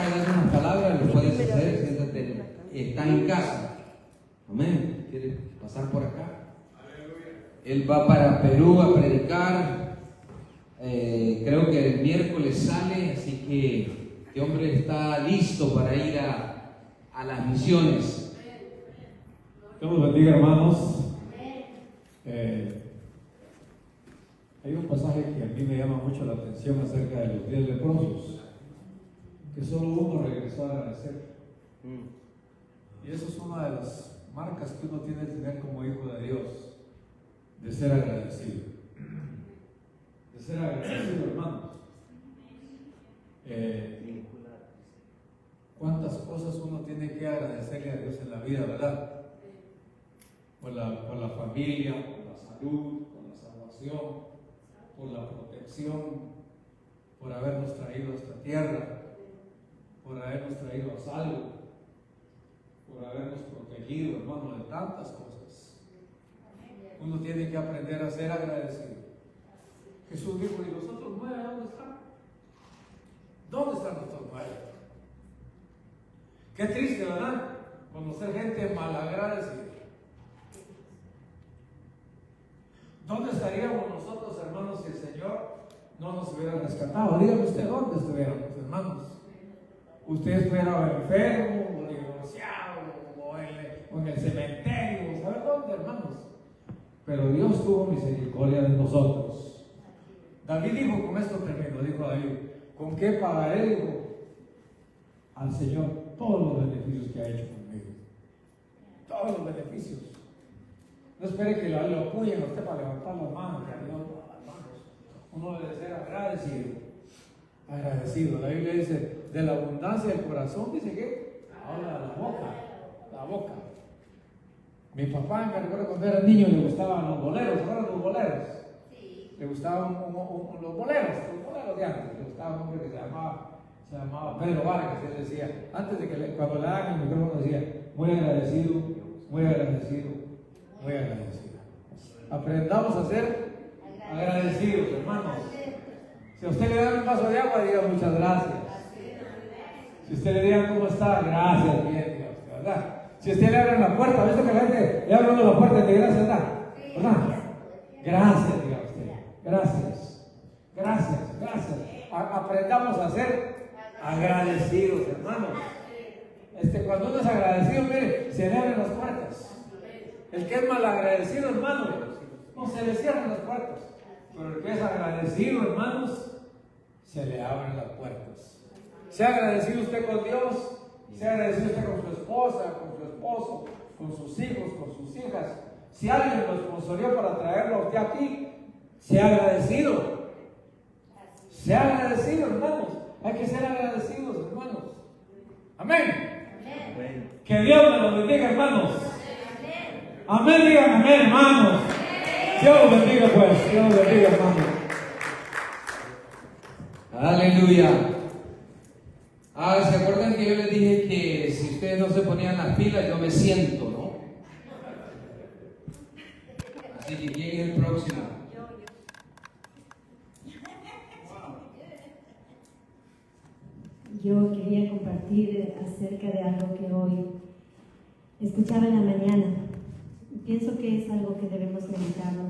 a dar unas palabras, lo puedes hacer, siéntate, está en casa. Amén. ¿Quieres pasar por acá? Él va para Perú a predicar. Creo que el miércoles sale, así que este hombre está listo para ir a las misiones. Dios los bendiga, hermanos. Hay un pasaje que a mí me llama mucho la atención acerca de los 10 leprosos, que solo uno regresó a agradecer. Y eso es una de las marcas que uno tiene que tener como hijo de Dios, de ser agradecido. De ser agradecido, hermanos. ¿Cuántas cosas uno tiene que agradecerle a Dios en la vida, verdad? Por la familia, por la salud, por la salvación, por la protección, por habernos traído a esta tierra, por habernos traído a salvo, por habernos protegido, hermano, de tantas cosas. Uno tiene que aprender a ser agradecido. Jesús dijo: ¿y los otros 9 dónde están? ¿Dónde están los otros 9? Qué triste, ¿verdad? Conocer gente malagradecida. ¿Dónde estaríamos nosotros, hermanos, si el Señor no nos hubiera rescatado? Dígame usted, ¿dónde estuviéramos, hermanos? Usted estuviera enfermo, o divorciado, o en el cementerio, ¿sabe dónde, hermanos? Pero Dios tuvo misericordia de nosotros. David dijo, con esto termino, dijo David: ¿con qué pagaré, dijo, al Señor todos los beneficios que ha hecho conmigo? Todos los beneficios. No espere que lo apoyen a usted para levantar las manos. Uno debe ser agradecido. Agradecido. La Biblia dice: de la abundancia del corazón, dice que habla la boca. La boca. Mi papá, me recuerdo cuando era niño, le gustaban los boleros. ¿Recuerdan los boleros? Sí. Le gustaban los boleros de antes. Le gustaba un hombre que se llamaba Pedro Vargas. Él decía, antes de que cuando le daban el micrófono, decía: muy agradecido, muy agradecido, muy agradecido. Aprendamos a ser agradecidos, hermanos. Si a usted le dan un vaso de agua, diga muchas gracias. Si usted le diga cómo está, gracias, bien, diga usted, ¿verdad? Si usted le abre la puerta, ¿visto que la gente le abre la puerta y le gracias, ¿verdad? Gracias, diga usted. Gracias. Gracias, gracias. Aprendamos a ser agradecidos, hermanos. Cuando uno es agradecido, mire, se le abren las puertas. El que es mal agradecido, hermano, no se le cierran las puertas. Pero el que es agradecido, hermanos, se le abren las puertas. Sea agradecido usted con Dios, sea agradecido usted con su esposa, con su esposo, con sus hijos, con sus hijas. Si alguien lo sponsorió para traerlo a usted aquí, sea agradecido. Sea agradecido, hermanos. Hay que ser agradecidos, hermanos. Amén. Amén. Que Dios me los bendiga, hermanos. Amén, digan amén, hermanos. Dios los bendiga, pues. Dios los bendiga, hermanos. Aleluya. ¿Se acuerdan que yo les dije que si ustedes no se ponían las pilas, yo me siento, ¿no? Así que ¿quién es el próximo? Yo quería compartir acerca de algo que hoy escuchaba en la mañana. Pienso que es algo que debemos meditarlo.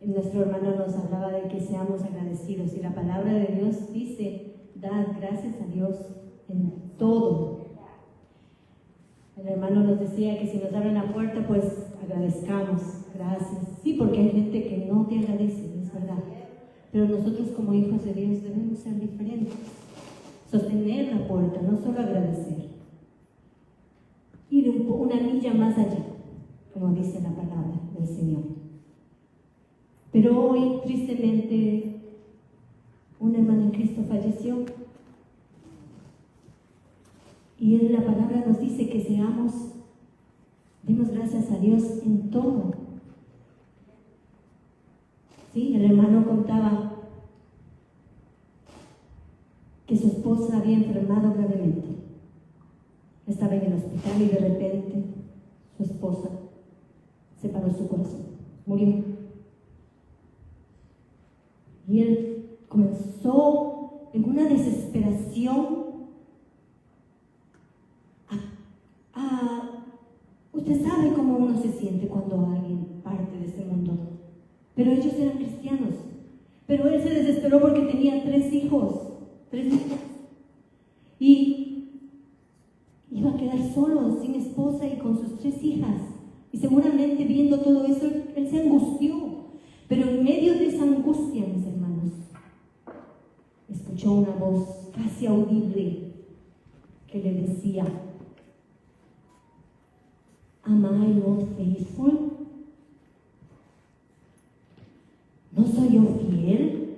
Nuestro hermano nos hablaba de que seamos agradecidos, y la palabra de Dios dice: dad gracias a Dios en todo. El hermano nos decía que si nos abren la puerta, pues agradezcamos, gracias. Sí, porque hay gente que no te agradece, es verdad. Pero nosotros como hijos de Dios debemos ser diferentes. Sostener la puerta, no solo agradecer. Ir una milla más allá, como dice la palabra del Señor. Pero hoy, tristemente, un hermano en Cristo falleció. Y la palabra nos dice que demos gracias a Dios en todo. Sí, el hermano contaba que su esposa había enfermado gravemente. Estaba en el hospital y de repente su esposa se paró su corazón, murió. Y él comenzó en una desesperación Usted sabe cómo uno se siente cuando alguien parte de este mundo. Pero ellos eran cristianos. Pero él se desesperó porque tenía 3 hijos, 3 niñas. Y iba a quedar solo, sin esposa y con sus 3 hijas. Y seguramente viendo todo eso, él se angustió. Pero en medio de esa angustia, mis hermanos, escuchó una voz casi audible que le decía: Am I not faithful? ¿No soy yo fiel?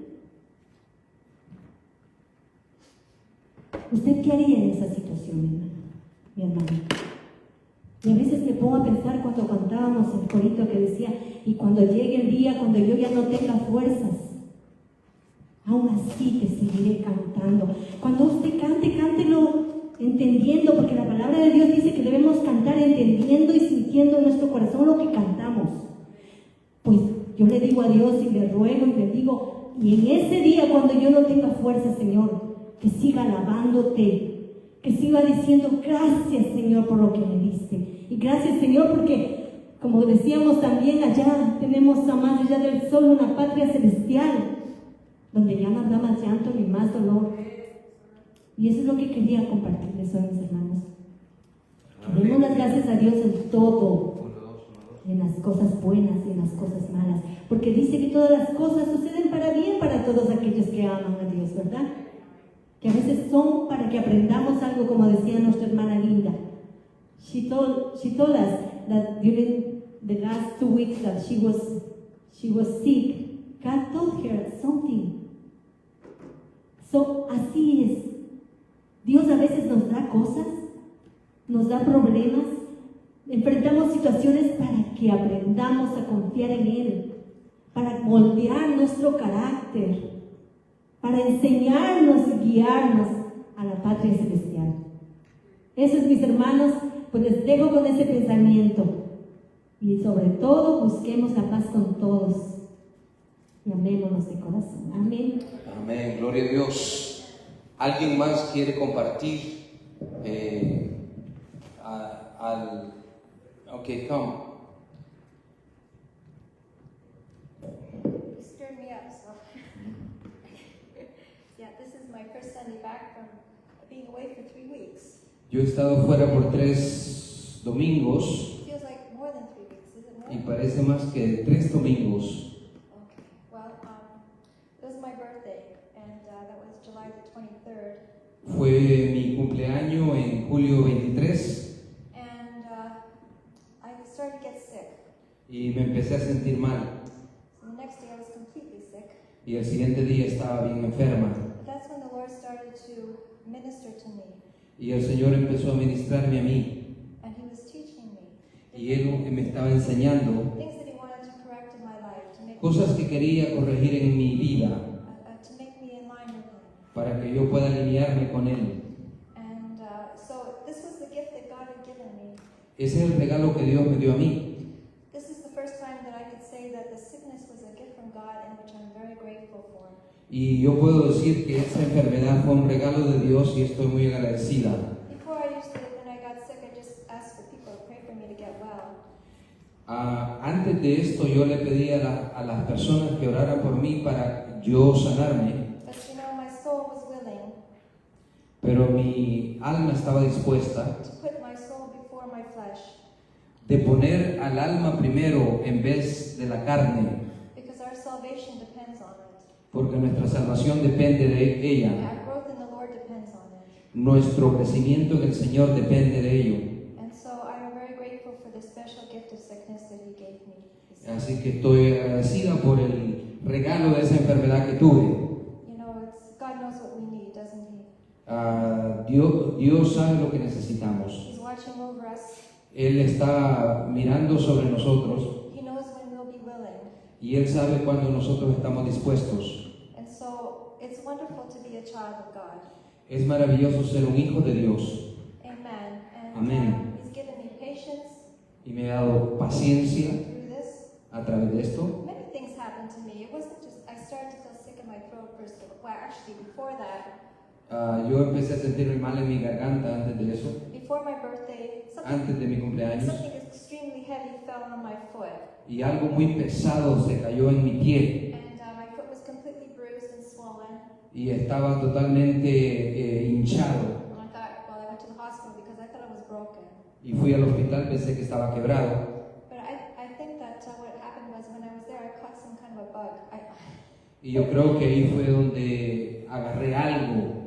¿Usted qué haría en esa situación, mi hermano? Y a veces me pongo a pensar cuando cantábamos el corito que decía: y cuando llegue el día, cuando yo ya no tenga fuerzas, aún así te seguiré cantando. Cuando usted cante, cántelo entendiendo, porque la palabra de Dios dice que debemos cantar entendiendo y sintiendo en nuestro corazón lo que cantamos. Pues yo le digo a Dios y le ruego y le digo: y en ese día cuando yo no tenga fuerza, Señor, que siga alabándote, que siga diciendo gracias, Señor, por lo que me diste. Y gracias, Señor, porque como decíamos también, allá tenemos a más allá del sol una patria celestial, donde ya no habrá más llanto ni más dolor. Y eso es lo que quería compartirles hoy, mis hermanos. Demos las gracias a Dios en todo, en las cosas buenas y en las cosas malas, porque dice que todas las cosas suceden para bien para todos aquellos que aman a Dios, ¿verdad? Que a veces son para que aprendamos algo, como decía nuestra hermana Linda. She told us that during the last 2 weeks that she was sick, God told her something. So, así es. Dios a veces nos da cosas, nos da problemas, enfrentamos situaciones para que aprendamos a confiar en Él, para moldear nuestro carácter, para enseñarnos y guiarnos a la patria celestial. Eso es, mis hermanos, pues les dejo con ese pensamiento. Y sobre todo, busquemos la paz con todos y amémonos de corazón. Amén. Amén, gloria a Dios. ¿Alguien más quiere compartir? Okay, come. You stirred me up, so. Yeah, this is my first Sunday back from being away for 3 weeks. Yo he estado fuera por 3 domingos It feels like more than 3 weeks, is it more? y parece más que 3 domingos. Okay, well, it was my birthday, and that was July the 23rd. Fue mi cumpleaños en julio 23 And I started to get sick. y me empecé a sentir mal. So the next day I was completely sick. Y el siguiente día estaba bien enferma. But that's when the Lord started to minister to me, Y el Señor empezó a ministrarme a mí. and He was teaching me Y Él me estaba enseñando things that He wanted to correct in my life, to make cosas que quería corregir en mi vida to make me in line with Him. para que yo pueda alinearme con Él. And so this was the gift that God had given me. Ese es el regalo que Dios me dio a mí. This is the first time that I could say that the sickness was a gift from God, and which I'm very grateful for. Y yo puedo decir que esa enfermedad fue un regalo de Dios y estoy muy agradecida. Before I used to, when I got sick, I just asked for people to pray for me to get well. Antes de esto yo le pedí a las personas que oraran por mí para yo sanarme, But you know, my soul was willing pero mi alma estaba dispuesta to put my soul before my flesh, de poner al alma primero en vez de la carne, because our salvation depends on it. porque nuestra salvación depende de ella, Our growth in the Lord depends on it. nuestro crecimiento en el Señor depende de ello. And so I'm very grateful for the special gift of sickness that He gave me. Así que estoy agradecida por el regalo de esa enfermedad que tuve. You know, God knows what we need, doesn't He? Dios sabe lo que necesitamos. He's watching over us. Él está mirando sobre nosotros He knows when we'll be willing. y Él sabe cuando nosotros estamos dispuestos. And so it's wonderful to be a child of God. Es maravilloso ser un hijo de Dios Amen. And Amén. He's given me patience y me ha dado paciencia through this. a través de esto. Many things happened to me. It wasn't just I started to feel sick in my throat first. Well, actually, before that, Yo empecé a sentirme mal en mi garganta antes de eso, Before my birthday, antes de mi cumpleaños, something extremely heavy fell on my foot. y algo muy pesado se cayó en mi pie And my foot was completely bruised and swollen. y estaba totalmente hinchado. And I thought, well, I went to the hospital because I thought it was broken. Y fui al hospital, pensé que estaba quebrado. But I think that what happened was when I was there, I caught some kind of a bug. Y yo creo que ahí fue donde agarré algo.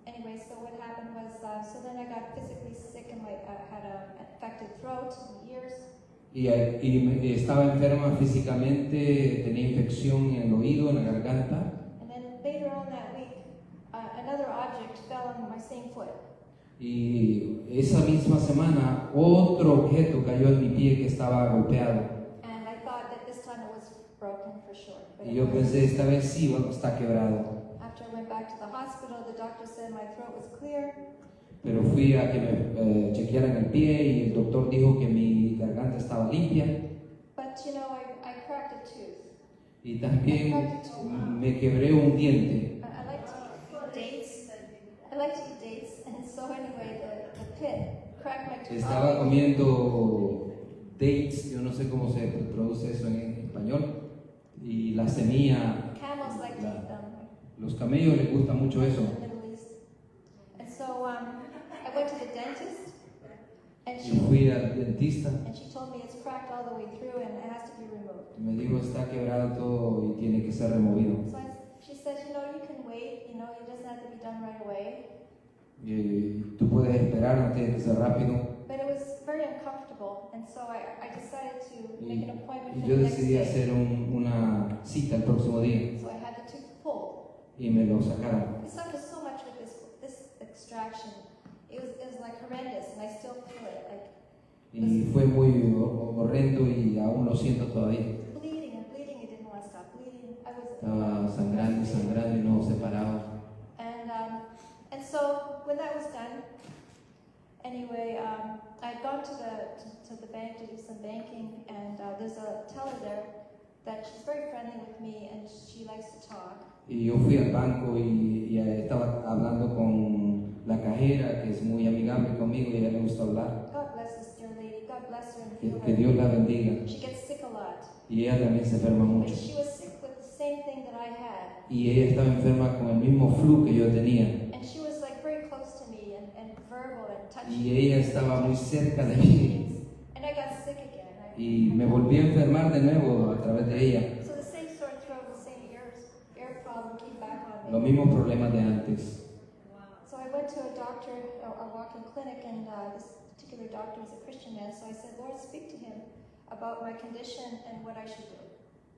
Anyway, so what happened was, so then I got physically sick and had an infected throat and ears. Estaba enferma físicamente, tenía infección en el oído, en la garganta. And then later on that week, another object fell on my same foot. Y esa misma semana otro objeto cayó en mi pie que estaba golpeado. And I thought that this time it was broken for sure. But Y it yo wasn't. pensé, esta vez sí, bueno, está quebrado. After I went back to the hospital, the doctor said my throat was clear. Pero fui a que me chequearan el pie y el doctor dijo que mi garganta estaba limpia. But you know, I cracked a tooth. Y también me quebré un diente. I like to eat dates. I like to eat dates. And so anyway, the pit cracked my tooth. Estaba comiendo dates, yo no sé cómo se traduce eso en español. Y la semilla, Camels like to eat them. los camellos les gusta mucho eso. In the Middle East. And so I went to the dentist, and Y fui al dentista. she told me it's cracked all the way through and it has to be removed. Me dijo, está quebrado todo y tiene que ser removido. So she said, you know, you can wait. You know, it doesn't have to be done right away. Y tú puedes esperar, no tiene que ser rápido. But it was very uncomfortable, and so I decided to make an appointment Y for yo the next decidí day. hacer una cita el próximo día So I had the tooth pulled. y me lo sacaron. I suffered so much with this extraction. It was like horrendous, and I still feel it. Like Y fue muy horrendo y aún lo siento todavía. bleeding and bleeding. It didn't want to stop bleeding. I was Estaba sangrando y sangrando y no se paraba. And so when that was done, anyway, I had gone to the bank to do some banking, and there's a teller there that she's very friendly with me, and she likes to talk. Y yo fui al banco y estaba hablando con la cajera, que es muy amigable conmigo y a ella le gusta hablar. God bless this dear lady. God bless her and heal Que her. Dios la bendiga. She gets sick a lot. Y ella también se enferma But mucho. she was sick with the same thing that I had. Y ella estaba enferma con el mismo flu que yo tenía. And she was like very close to me and verbal and touchy. Y ella estaba muy cerca de mí. And I got sick again. Y me volví a enfermar de nuevo a través de ella. So the same sore throat, the same ear problem came back on me. Los mismos problemas de antes. So I went to a doctor, a walk-in clinic, and this particular doctor was a Christian man. So I said, Lord, speak to him about my condition and what I should do.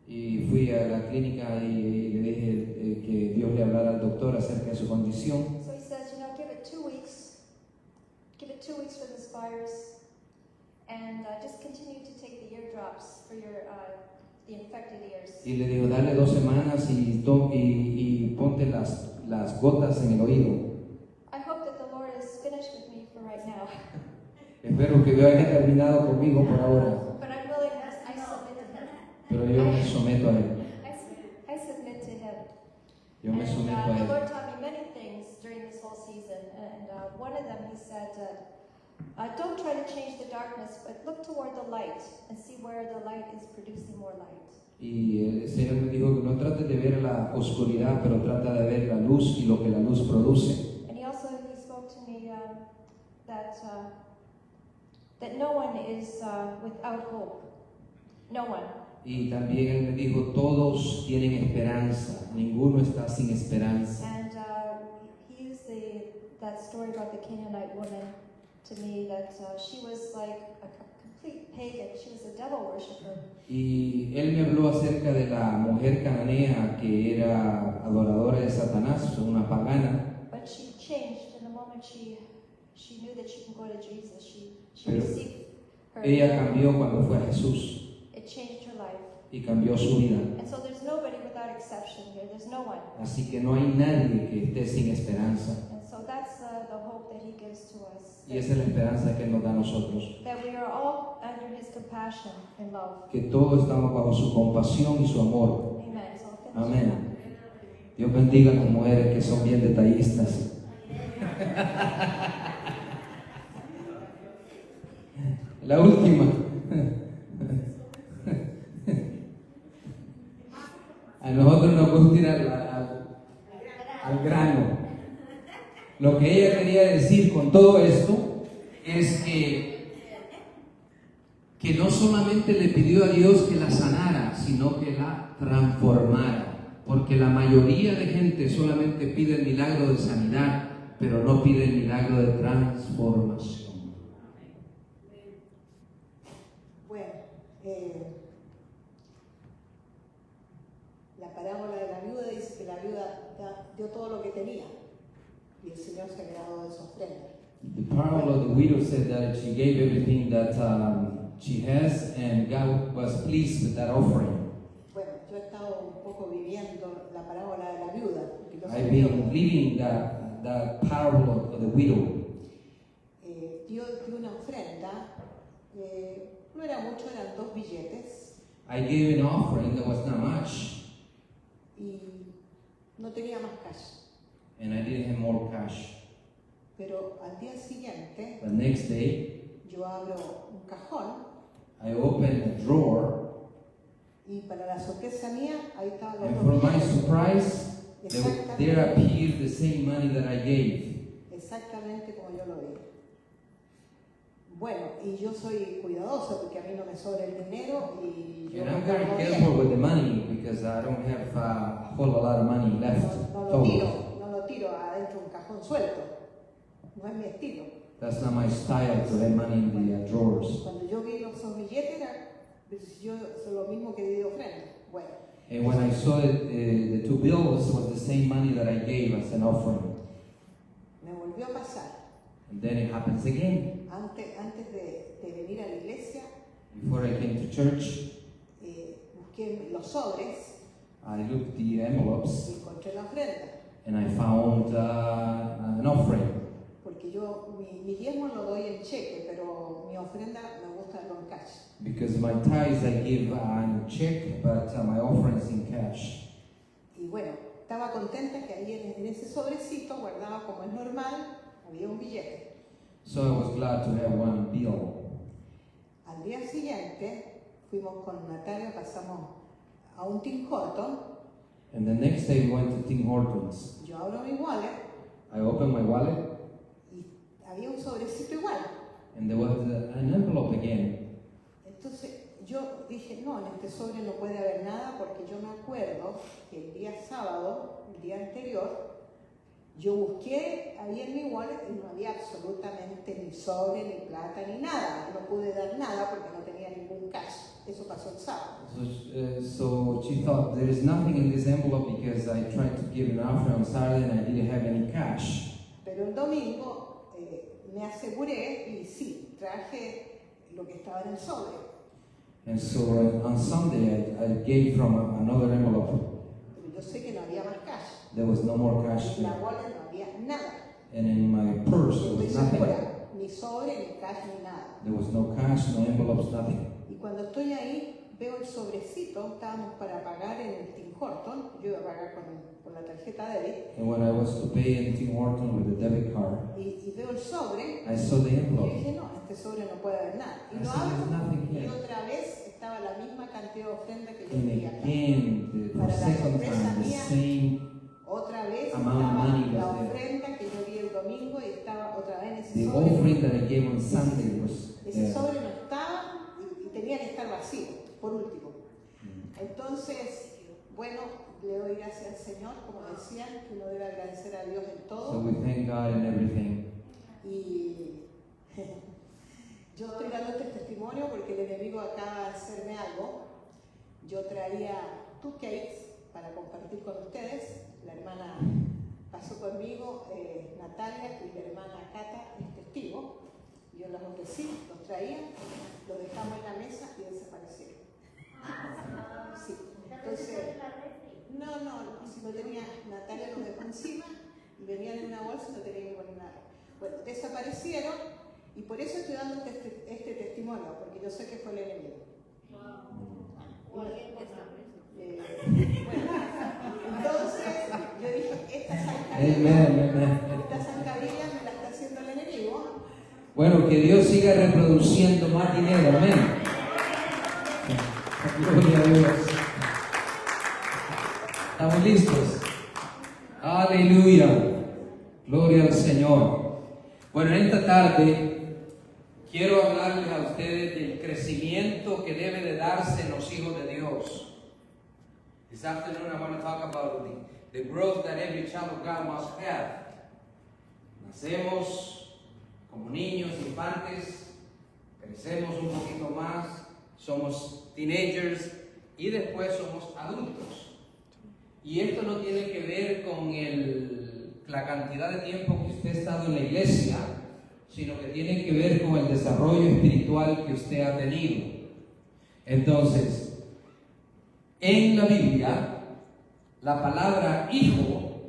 Y fui a la clínica y le dije que Dios le hablara al doctor acerca de su condición. So he says, you know, give it 2 weeks. Give it 2 weeks for this virus, and just continue to take the ear drops for your the infected ears. Y le dijo, dale 2 semanas y ponte las gotas en el oído. I hope that the Lord is finished with me for right now. Espero que Dios haya terminado conmigo por ahora. But I'm willing, I submit to Him. Pero yo me someto a Él. I submit to Him. Yo me And someto a the Él. Lord taught me many things during this whole season, and one of them He said, don't try to change the darkness, but look toward the light and see where the light is producing more light. Y el Señor me dijo que no trates de ver la oscuridad, pero trata de ver la luz y lo que la luz produce. And He spoke to me that no one is without hope. No one. Y también Él me dijo, todos tienen esperanza, ninguno está sin esperanza. And He used that story about the Canaanite woman to me, that she was like a complete pagan. She was a devil worshiper. Y Él me habló acerca de la mujer cananea que era adoradora de Satanás, una pagana. But she changed in the moment she knew that she can go to Jesus. She Pero received her. ella cambió cuando fue a Jesús It changed her life. y cambió su vida. And so there's nobody without exception here. There's no one. Así que no hay nadie que esté sin esperanza. And so that's the hope that He gives to us. Y esa es la esperanza que Él nos da a nosotros. That we are all under His compassion and love. Que todos estamos bajo su compasión y su amor. Amen. So I'll finish Amén. Dios bendiga a las mujeres que son bien detallistas. La última. A nosotros nos gusta ir al grano. Lo que ella quería decir con todo esto es que no solamente le pidió a Dios que la sanara, sino que la transformara. Porque la mayoría de gente solamente pide el milagro de sanidad, pero no pide el milagro de transformación. Bueno, la parábola de la viuda dice que la viuda dio todo lo que tenía y el Señor se agradó de su ofrenda. The parable of the widow said that she gave everything that she has, and God was pleased with that offering. Bueno, yo he estado un poco viviendo la parábola de la viuda. Porque yo soy I've viuda. been living that parable of the widow. Dio una ofrenda, no era mucho, eran 2 billetes I gave an offering that was not much, y no tenía más cash. and I didn't have more cash. Pero al día siguiente The next day, yo abro un cajón I opened a drawer, y para la sorpresa mía, ahí estaban los and 2 for my billetes. surprise, there appeared the same money that I gave. Exactamente como yo lo vi. Bueno, y yo soy cuidadoso porque a mí no me sobra el dinero y yo And I'm lo very guardo careful bien. with the money because I don't have a whole lot of money left. No lo tiro adentro de un cajón suelto. No es mi estilo. That's not my style to have money in the drawers. Cuando yo vi esos billetes, yo soy lo mismo que di de ofrenda. Bueno, And when I saw it, the 2 bills was the same money that I gave as an offering. me volvió a pasar. And then it happens again. Antes de venir a la iglesia, Before I came to church, busqué los sobres I looked at the envelopes y encontré la ofrenda. and I found an offering. Porque yo mi diezmo lo doy en cheque, pero mi ofrenda me gusta darlo en cash. Because my tithes I give in check, but my offerings in cash. Y bueno, estaba contenta que ahí en ese sobrecito guardaba como es normal, había un billete. So I was glad to have one bill. Al día siguiente fuimos con Natalia, pasamos a un Tim Horton. And the next day we went to Tim Hortons. Yo abro mi wallet I opened my wallet y había un sobrecito igual. and there was an envelope again. Entonces yo dije, no, en este sobre no puede haber nada porque yo me acuerdo que el día sábado, el día anterior, yo busqué ahí en mi wallet y no había absolutamente ni sobre, ni plata, ni nada. No pude dar nada porque no tenía ningún cash. Eso pasó el sábado. So she thought there is nothing in this envelope because I tried to give an offering on Saturday and I didn't have any cash. Pero el domingo me aseguré y sí, traje lo que estaba en el sobre. And so on Sunday I gave from another envelope. Pero yo sé que no había más cash. There was no more cash En la there. wallet no había nada. And in my purse there Estoy was nothing. segura, ni sobre, ni cash, ni nada. There was no cash, no envelopes, nothing. Y cuando estoy ahí, veo el sobrecito, estábamos para pagar en el Tim Horton, yo iba a pagar con la tarjeta débito, And when I was to pay in Tim Horton with the debit card, y veo el sobre, I saw the y yo envelope. dije, no, en este sobre no puede haber nada. Y I lo said, there's abro, nothing y here. otra vez estaba la misma cantidad de ofrenda que yo And di acá. again, for the second time, the same Otra vez amount of estaba money la was there. ofrenda que yo di el domingo y estaba otra vez en ese The sobre. offering that I gave on Sunday was Ese there. sobre no estaba y tenía que estar vacío, por último. Entonces, bueno, le doy gracias al Señor, como decían, que uno debe agradecer a Dios en So todo. we thank God in everything. Y yo estoy dando este testimonio porque el enemigo acaba de hacerme algo. Yo traía 2 cakes para compartir con ustedes. La hermana pasó conmigo, Natalia, y la hermana Cata es testigo. Yo los ofrecí, los traía, los dejamos en la mesa y desaparecieron. Sí, entonces, no, si lo tenía, Natalia lo dejó encima y venían en una bolsa y no tenía que poner nada. Bueno, desaparecieron y por eso estoy dando este testimonio, porque yo sé que fue el enemigo. Bueno, entonces yo dije, estas zancadillas me las Bueno, que Dios siga reproduciendo más dinero, amén. Gloria a Dios. ¿Estamos listos? Aleluya. Gloria al Señor. Bueno, en esta tarde quiero hablarles a ustedes del crecimiento que debe de darse en los hijos de Dios. This afternoon I want to talk about the growth that every child of God must have. Nacemos como niños, infantes, crecemos un poquito más, somos teenagers y después somos adultos. Y esto no tiene que ver con la cantidad de tiempo que usted ha estado en la iglesia, sino que tiene que ver con el desarrollo espiritual que usted ha tenido. Entonces, en la Biblia, la palabra hijo,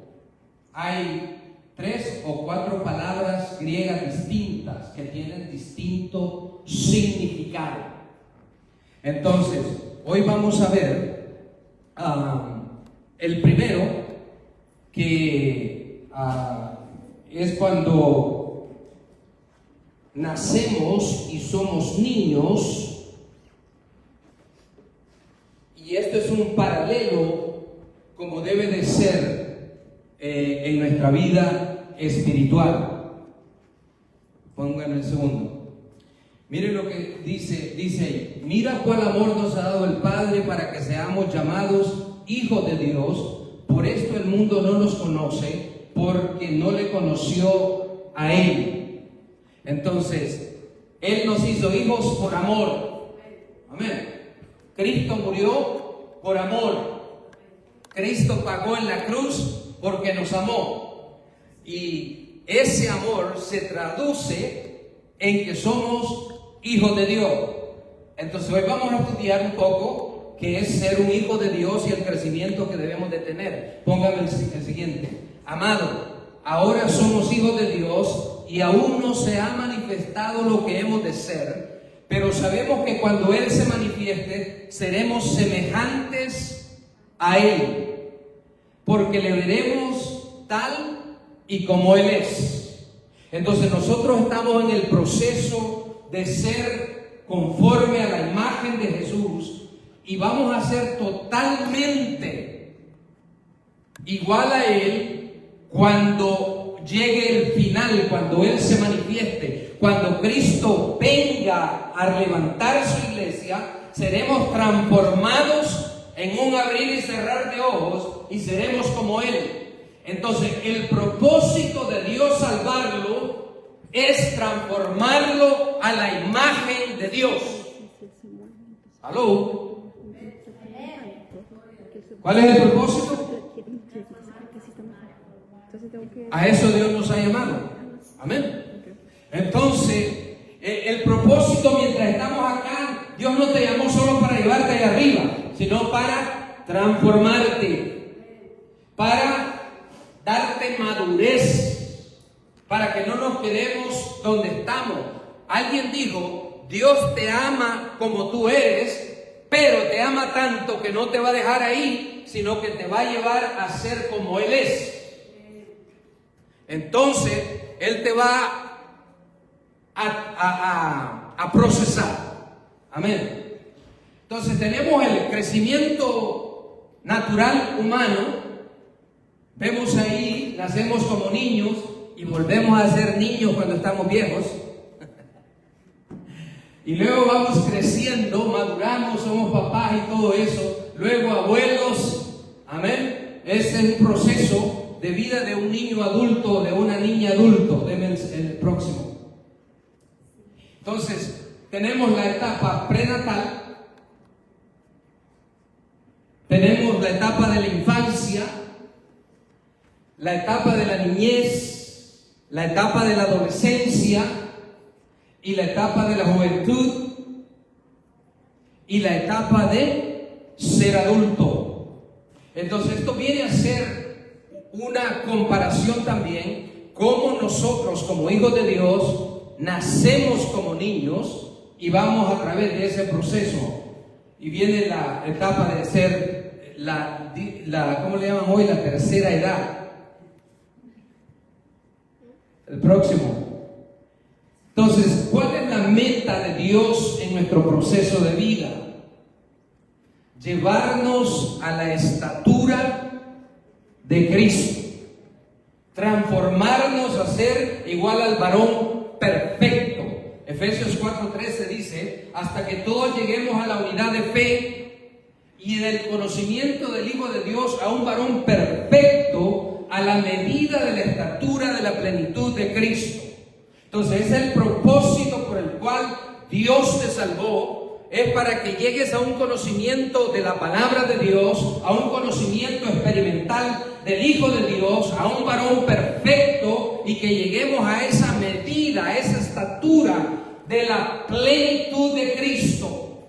hay 3 o 4 palabras griegas distintas que tienen distinto significado. Entonces, hoy vamos a ver el primero, que es cuando nacemos y somos niños, y esto es un paralelo como debe de ser en nuestra vida espiritual. Pongan el segundo. Miren lo que dice ahí. Mira cuál amor nos ha dado el Padre para que seamos llamados hijos de Dios. Por esto el mundo no nos conoce, porque no le conoció a Él. Entonces, Él nos hizo hijos por amor. Amén. Cristo murió por amor. Cristo pagó en la cruz porque nos amó. Y ese amor se traduce en que somos hijos de Dios. Entonces hoy vamos a estudiar un poco qué es ser un hijo de Dios y el crecimiento que debemos de tener. Póngame el siguiente. Amado, ahora somos hijos de Dios y aún no se ha manifestado lo que hemos de ser, pero sabemos que cuando Él se manifieste seremos semejantes a Él, porque le veremos tal y como Él es. Entonces nosotros estamos en el proceso de ser conforme a la imagen de Jesús y vamos a ser totalmente igual a Él cuando llegue el final, cuando Él se manifieste, cuando Cristo venga a levantar su iglesia. Seremos transformados en un abrir y cerrar de ojos y seremos como Él. Entonces el propósito de Dios salvarlo es transformarlo a la imagen de Dios. ¿Aló? ¿Cuál es el propósito? A eso Dios nos ha llamado. Amén. Entonces el propósito mientras estamos acá, Dios no te llamó solo para llevarte allá arriba, sino para transformarte, para darte madurez, para que no nos quedemos donde estamos. Alguien dijo: Dios te ama como tú eres, pero te ama tanto que no te va a dejar ahí, sino que te va a llevar a ser como Él es. Entonces Él te va a procesar. Amén. Entonces tenemos el crecimiento natural humano. Vemos ahí, nacemos como niños y volvemos a ser niños cuando estamos viejos. Y luego vamos creciendo, maduramos, somos papás y todo eso. Luego abuelos. Amén. Ese es un proceso de vida de un niño adulto, de una niña adulto. Deme el próximo. Entonces, tenemos la etapa prenatal, tenemos la etapa de la infancia, la etapa de la niñez, la etapa de la adolescencia y la etapa de la juventud y la etapa de ser adulto. Entonces esto viene a ser una comparación también cómo nosotros como hijos de Dios nacemos como niños y vamos a través de ese proceso. Y viene la etapa de ser ¿cómo le llaman hoy? La tercera edad. El próximo. Entonces meta de Dios en nuestro proceso de vida. Llevarnos a la estatura de Cristo. Transformarnos a ser igual al varón perfecto. Efesios 4:13 dice, hasta que todos lleguemos a la unidad de fe y del conocimiento del Hijo de Dios, a un varón perfecto, a la medida de la estatura de la plenitud de Cristo. Entonces, ese es el propósito por el cual Dios te salvó, es para que llegues a un conocimiento de la palabra de Dios, a un conocimiento experimental del Hijo de Dios, a un varón perfecto, y que lleguemos a esa medida, a esa estatura de la plenitud de Cristo.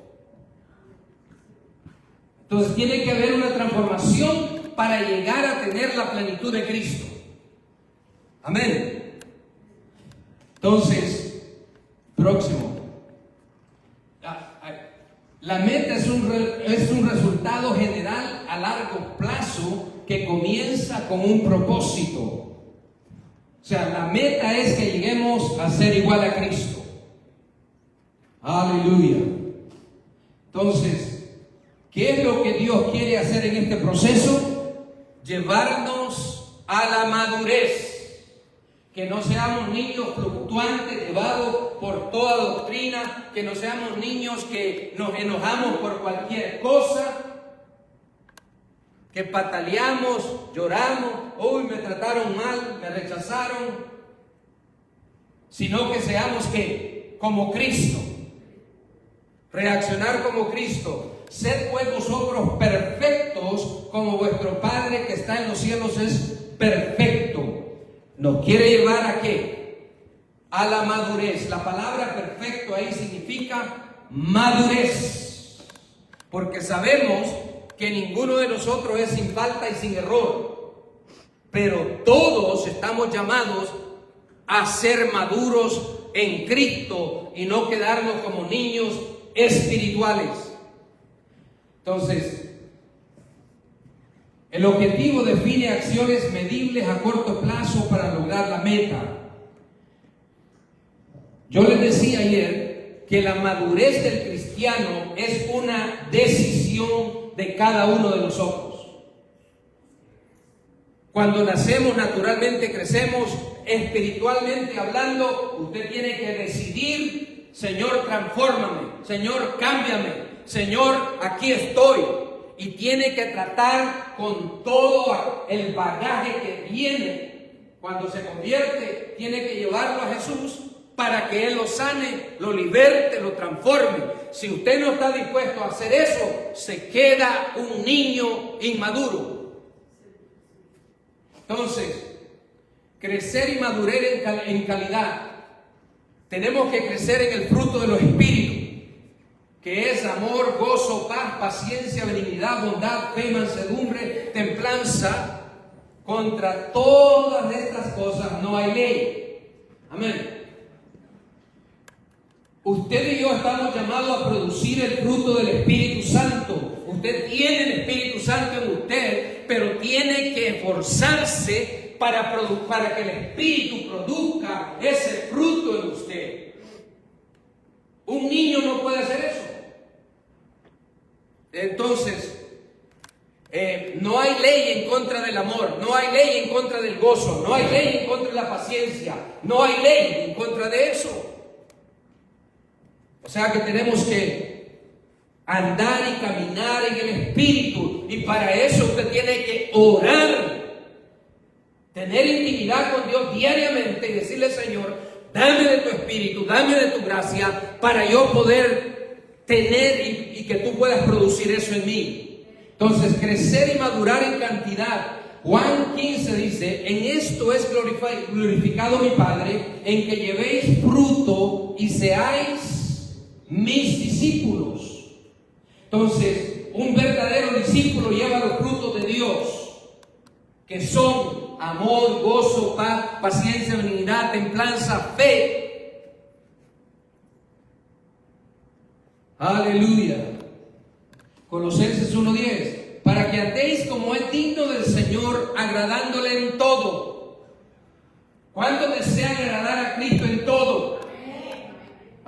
Entonces tiene que haber una transformación para llegar a tener la plenitud de Cristo. Amén. Entonces, próximo. La meta es un resultado general a largo plazo que comienza con un propósito. O sea, la meta es que lleguemos a ser igual a Cristo. Aleluya. Entonces, ¿qué es lo que Dios quiere hacer en este proceso? Llevarnos a la madurez. Que no seamos niños fluctuantes, llevados por toda doctrina, que no seamos niños que nos enojamos por cualquier cosa, que pataleamos, lloramos, uy, me trataron mal, me rechazaron, sino que seamos que como Cristo, reaccionar como Cristo. Sed pues vosotros perfectos como vuestro Padre que está en los cielos es perfecto. Nos quiere llevar ¿a qué? A la madurez. La palabra perfecto ahí significa madurez. Porque sabemos que ninguno de nosotros es sin falta y sin error. Pero todos estamos llamados a ser maduros en Cristo y no quedarnos como niños espirituales. Entonces, el objetivo define acciones medibles a corto plazo para lograr la meta. Yo les decía ayer que la madurez del cristiano es una decisión de cada uno de nosotros. Cuando nacemos, naturalmente crecemos, espiritualmente hablando, usted tiene que decidir: Señor, transfórmame, Señor, cámbiame, Señor, aquí estoy. Y tiene que tratar con todo el bagaje que viene. Cuando se convierte, tiene que llevarlo a Jesús para que Él lo sane, lo liberte, lo transforme. Si usted no está dispuesto a hacer eso, se queda un niño inmaduro. Entonces, crecer y madurar en calidad. Tenemos que crecer en el fruto de los espíritus, que es amor, gozo, paz, paciencia, benignidad, bondad, fe, mansedumbre, templanza. Contra todas estas cosas no hay ley. Amén. Usted y yo estamos llamados a producir el fruto del Espíritu Santo. Usted tiene el Espíritu Santo en usted, pero tiene que esforzarse para que el Espíritu produzca ese fruto en usted. Un niño no puede hacer eso. Entonces, no hay ley en contra del amor, no hay ley en contra del gozo, no hay ley en contra de la paciencia, no hay ley en contra de eso. O sea que tenemos que andar y caminar en el Espíritu, y para eso usted tiene que orar, tener intimidad con Dios diariamente y decirle: Señor, dame de tu Espíritu, dame de tu gracia para yo poder tener y que tú puedas producir eso en mí. Entonces, crecer y madurar en cantidad. Juan 15 dice: en esto es glorificado mi Padre, en que llevéis fruto y seáis mis discípulos. Entonces, un verdadero discípulo lleva los frutos de Dios, que son amor, gozo, paz, paciencia, benignidad, templanza, fe. Aleluya. Colosenses 1:10: para que andéis como es digno del Señor, agradándole en todo. ¿Cuántos desean agradar a Cristo en todo?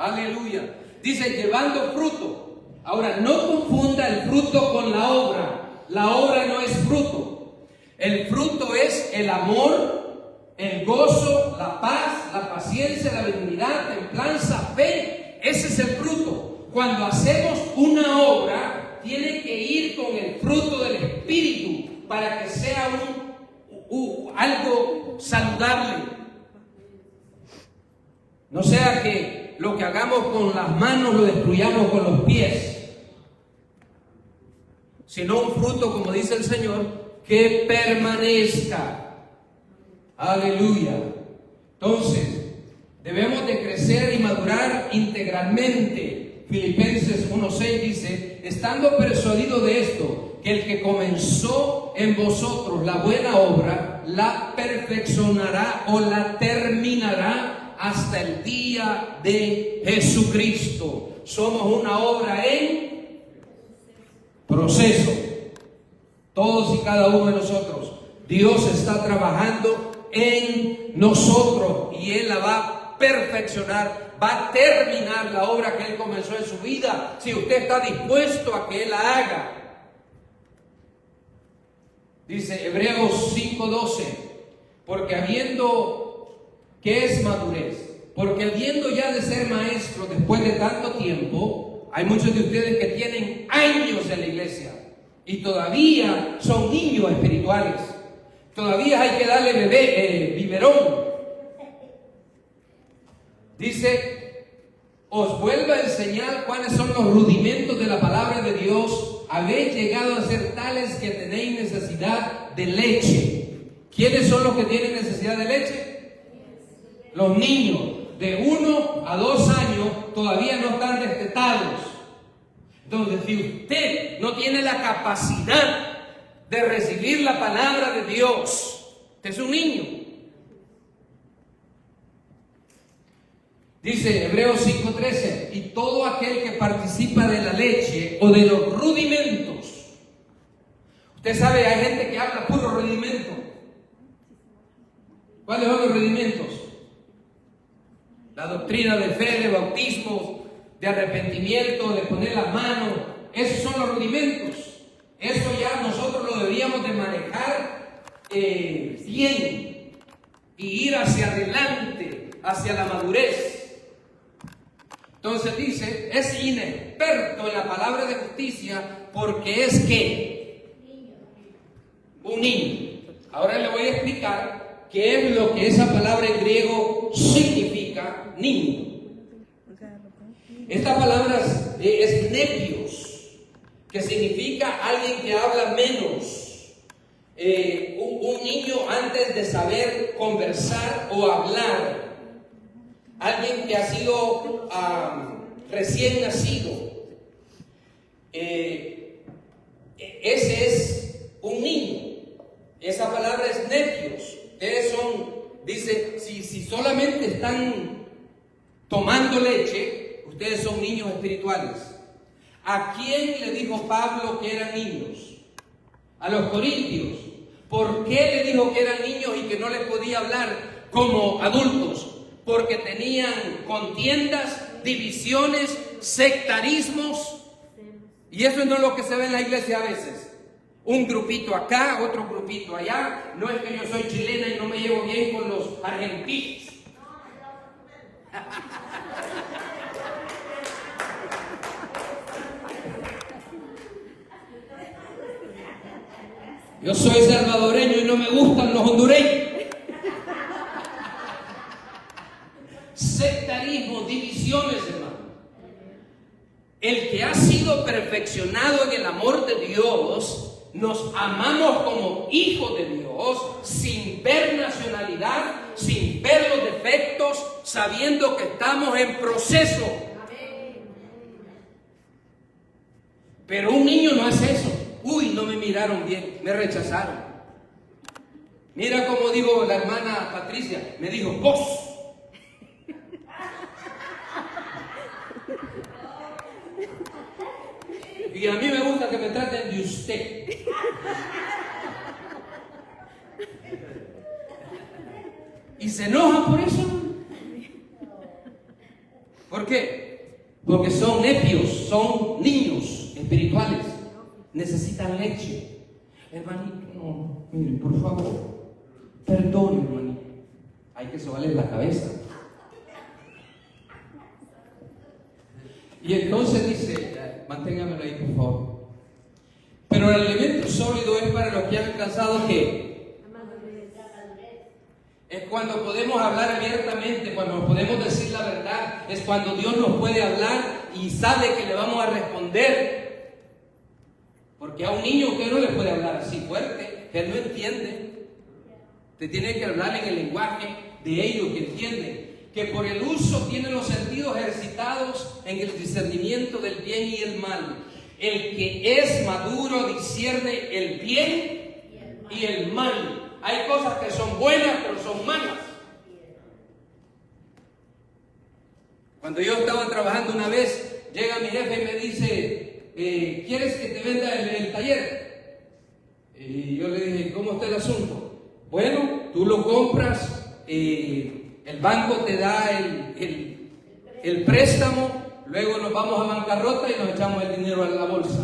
Aleluya. Dice, llevando fruto. Ahora, no confunda el fruto con la obra. La obra no es fruto. El fruto es el amor, el gozo, la paz, la paciencia, la benignidad, templanza, fe. Ese es el fruto. Cuando hacemos una obra, tiene que ir con el fruto del Espíritu para que sea algo saludable. No sea que lo que hagamos con las manos lo destruyamos con los pies, sino un fruto, como dice el Señor, que permanezca. Aleluya. Entonces, debemos de crecer y madurar integralmente. Filipenses 1:6 dice, estando persuadido de esto, que el que comenzó en vosotros la buena obra, la perfeccionará o la terminará hasta el día de Jesucristo. Somos una obra en proceso. Todos y cada uno de nosotros. Dios está trabajando en nosotros y Él la va a perfeccionar, va a terminar la obra que Él comenzó en su vida, si usted está dispuesto a que Él la haga. Dice Hebreos 5:12, porque ¿qué es madurez? Porque habiendo ya de ser maestro después de tanto tiempo, hay muchos de ustedes que tienen años en la iglesia y todavía son niños espirituales. Todavía hay que darle biberón. Dice, os vuelvo a enseñar cuáles son los rudimentos de la palabra de Dios. Habéis llegado a ser tales que tenéis necesidad de leche. ¿Quiénes son los que tienen necesidad de leche? Los niños de 1 a 2 años todavía no están destetados. Entonces, si usted no tiene la capacidad de recibir la palabra de Dios, usted es un niño. Dice Hebreos 5:13, y todo aquel que participa de la leche o de los rudimentos. Usted sabe, hay gente que habla puro rudimento. ¿Cuáles son los rudimentos? La doctrina de fe, de bautismo, de arrepentimiento, de poner las manos. Esos son los rudimentos. Eso ya nosotros lo deberíamos de manejar bien y ir hacia adelante, hacia la madurez. Entonces dice, es inexperto en la palabra de justicia porque es ¿qué? Un niño. Ahora le voy a explicar qué es lo que esa palabra en griego significa niño. Esta palabra es nepios, que significa alguien que habla menos. Un niño antes de saber conversar o hablar. Alguien que ha sido recién nacido. Ese es un niño. Esa palabra es nepios. Ustedes son, dice, si solamente están tomando leche, ustedes son niños espirituales. ¿A quién le dijo Pablo que eran niños? A los corintios. ¿Por qué le dijo que eran niños y que no les podía hablar como adultos? Porque tenían contiendas, divisiones, sectarismos. Y eso no es lo que se ve en la iglesia a veces. Un grupito acá, otro grupito allá. No es que yo soy chilena y no me llevo bien con los argentinos. Yo soy salvadoreño y no me gustan los hondureños. Sectarismo, divisiones, hermano. El que ha sido perfeccionado en el amor de Dios, nos amamos como hijos de Dios, sin ver nacionalidad, sin ver los defectos, sabiendo que estamos en proceso. Pero un niño no hace eso. Uy, no me miraron bien, me rechazaron. Mira como digo la hermana Patricia, me dijo, vos. Y a mí me gusta que me traten de usted. Y se enoja por eso. ¿Por qué? Porque son nepios, son niños espirituales. Necesitan leche. Hermanito, no, miren, por favor, perdón, hermanito. Hay que sobarle la cabeza. Y entonces dice, manténgamelo ahí, por favor. Pero el alimento sólido es para los que han alcanzado ¿qué? Es cuando podemos hablar abiertamente, cuando podemos decir la verdad. Es cuando Dios nos puede hablar y sabe que le vamos a responder. Porque a un niño usted no le puede hablar así fuerte, él no entiende. Usted tiene que hablar en el lenguaje de ellos que entienden. Que por el uso tienen los sentidos ejercitados en el discernimiento del bien y el mal. El que es maduro discierne el bien y el mal. Hay cosas que son buenas, pero son malas. Cuando yo estaba trabajando una vez, llega mi jefe y me dice, ¿quieres que te venda el taller? Y yo le dije, ¿cómo está el asunto? Bueno, tú lo compras, el banco te da el préstamo, luego nos vamos a bancarrota y nos echamos el dinero a la bolsa.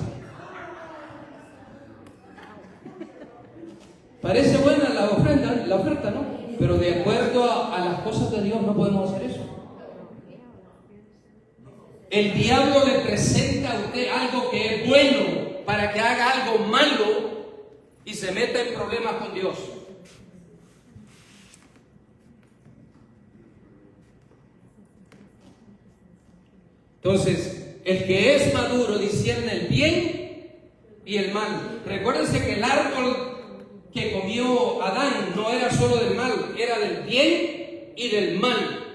Parece buena la oferta, ¿no? Pero de acuerdo a las cosas de Dios no podemos hacer eso. El diablo le presenta a usted algo que es bueno para que haga algo malo y se meta en problemas con Dios. Entonces, el que es maduro discierne el bien y el mal. Recuérdense que el árbol que comió Adán no era solo del mal, era del bien y del mal.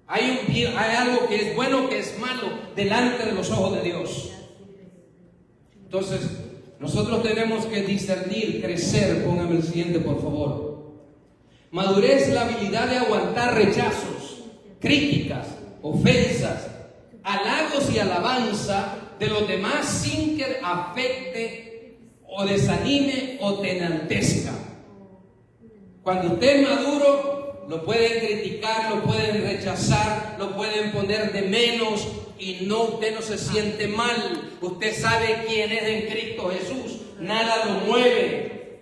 Hay algo que es bueno, que es malo, delante de los ojos de Dios. Entonces, nosotros tenemos que discernir, crecer. Póngame el siguiente, por favor. Madurez es la habilidad de aguantar rechazos, críticas, ofensas, halagos y alabanza de los demás sin que afecte o desanime o te enaltezca. Cuando usted es maduro, lo pueden criticar, lo pueden rechazar, lo pueden poner de menos y usted no se siente mal. Usted sabe quién es en Cristo Jesús, nada lo mueve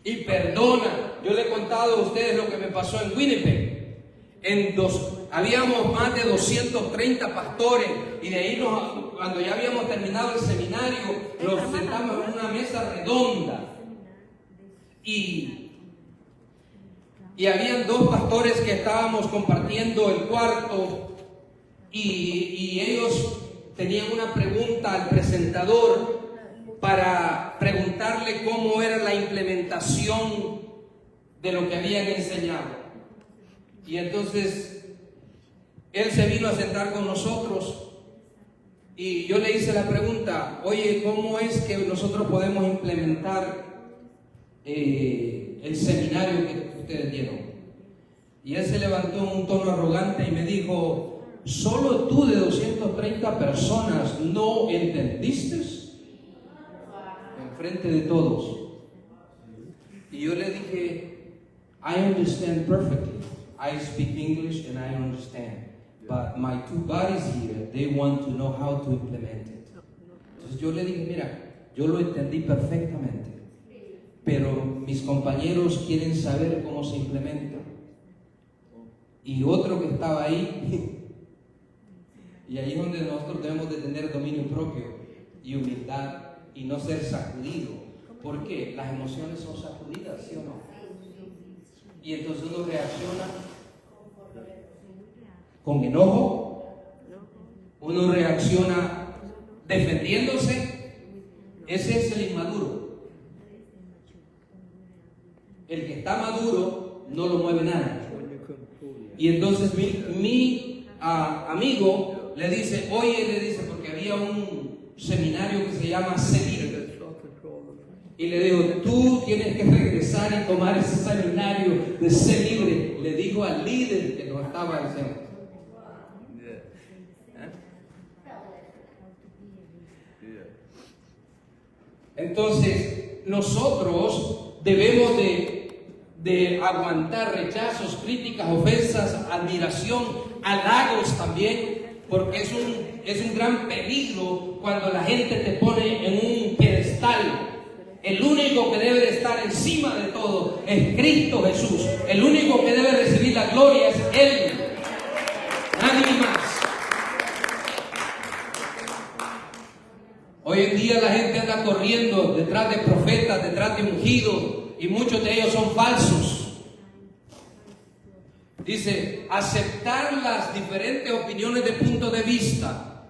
y perdona. Yo le he contado a ustedes lo que me pasó en Winnipeg. Habíamos más de 230 pastores y de ahí cuando ya habíamos terminado el seminario, nos sentamos en una mesa redonda y habían dos pastores que estábamos compartiendo el cuarto y ellos tenían una pregunta al presentador para preguntarle cómo era la implementación de lo que habían enseñado. Y entonces él se vino a sentar con nosotros y yo le hice la pregunta, oye, ¿cómo es que nosotros podemos implementar el seminario que ustedes dieron? Y él se levantó en un tono arrogante y me dijo, ¿solo tú de 230 personas no entendiste? Enfrente de todos. Y yo le dije, I understand perfectly. I speak English and I understand. But my two buddies here, they want to know how to implement it. Entonces yo le dije, mira, yo lo entendí perfectamente, pero mis compañeros quieren saber cómo se implementa. Y otro que estaba ahí, y ahí es donde nosotros debemos de tener dominio propio y humildad y no ser sacudido. ¿Por qué? Las emociones son sacudidas, ¿sí o no? Y entonces uno reacciona con enojo, uno reacciona defendiéndose. Ese es el inmaduro. El que está maduro no lo mueve nada. Y entonces mi amigo le dice, oye, porque había un seminario que se llama Ser. Y le digo, tú tienes que regresar y tomar ese seminario de ser libre. Le dijo al líder que nos estaba diciendo. Entonces, nosotros debemos de de aguantar rechazos, críticas, ofensas, admiración, halagos también, porque es un gran peligro cuando la gente te pone en un pedestal. El único que debe de estar encima de todo es Cristo Jesús. El único que debe recibir la gloria es Él, nadie más. Hoy en día la gente anda corriendo detrás de profetas, detrás de ungidos, y muchos de ellos son falsos. Dice, aceptar las diferentes opiniones de punto de vista.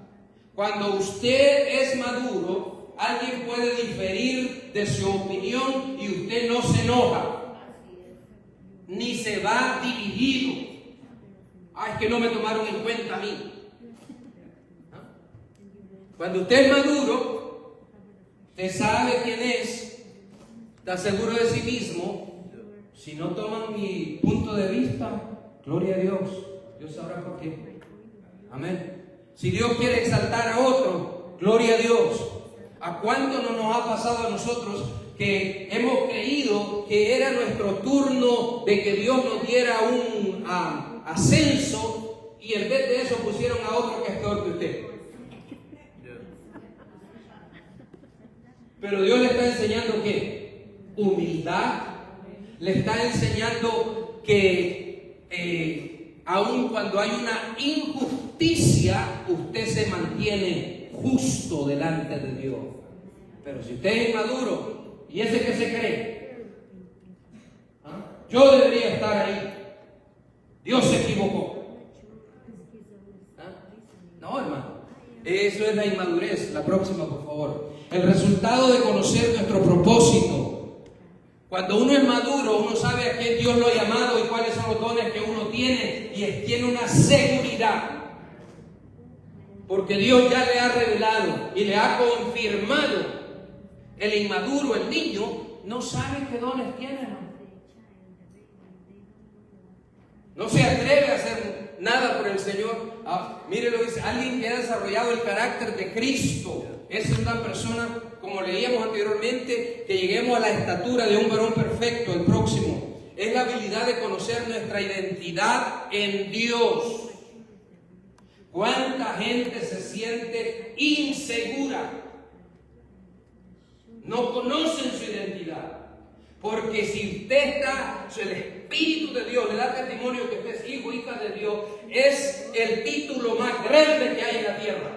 Cuando usted es maduro, alguien puede diferir de su opinión y usted no se enoja, ni se va dividido. Ay, es que no me tomaron en cuenta a mí. Cuando usted es maduro, usted sabe quién es, está seguro de sí mismo. Si no toman mi punto de vista, gloria a Dios, Dios sabrá por qué. Amén. Si Dios quiere exaltar a otro, gloria a Dios. ¿A cuánto no nos ha pasado a nosotros que hemos creído que era nuestro turno de que Dios nos diera un ascenso, y en vez de eso pusieron a otro que es peor que usted? Pero Dios le está enseñando ¿qué? Humildad. Le está enseñando que aun cuando hay una injusticia, usted se mantiene justo delante de Dios. Pero si usted es inmaduro, y ese que se cree, yo debería estar ahí, Dios se equivocó. No, hermano, eso es la inmadurez. La próxima, por favor. El resultado de conocer nuestro propósito. Cuando uno es maduro, uno sabe a quién Dios lo ha llamado y cuáles son los dones que uno tiene, y tiene una seguridad. Porque Dios ya le ha revelado y le ha confirmado. El inmaduro, el niño, no sabe qué dones tiene. No se atreve a hacer nada por el Señor. Mire lo que dice, alguien que ha desarrollado el carácter de Cristo. Esa es una persona, como leíamos anteriormente, que lleguemos a la estatura de un varón perfecto, el próximo. Es la habilidad de conocer nuestra identidad en Dios. ¿Cuánta gente se siente insegura? No conocen su identidad. Porque si usted está, el Espíritu de Dios le da testimonio que usted es hijo, hija de Dios, es el título más grande que hay en la tierra.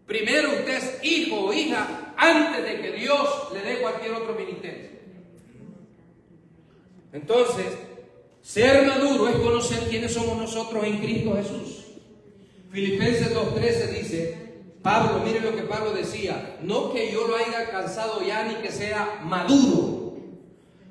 Primero usted es hijo o hija antes de que Dios le dé cualquier otro ministerio. Entonces, ser maduro es conocer quiénes somos nosotros en Cristo Jesús. Filipenses 2:13 dice, Pablo, mire lo que Pablo decía, no que yo lo haya alcanzado ya ni que sea maduro,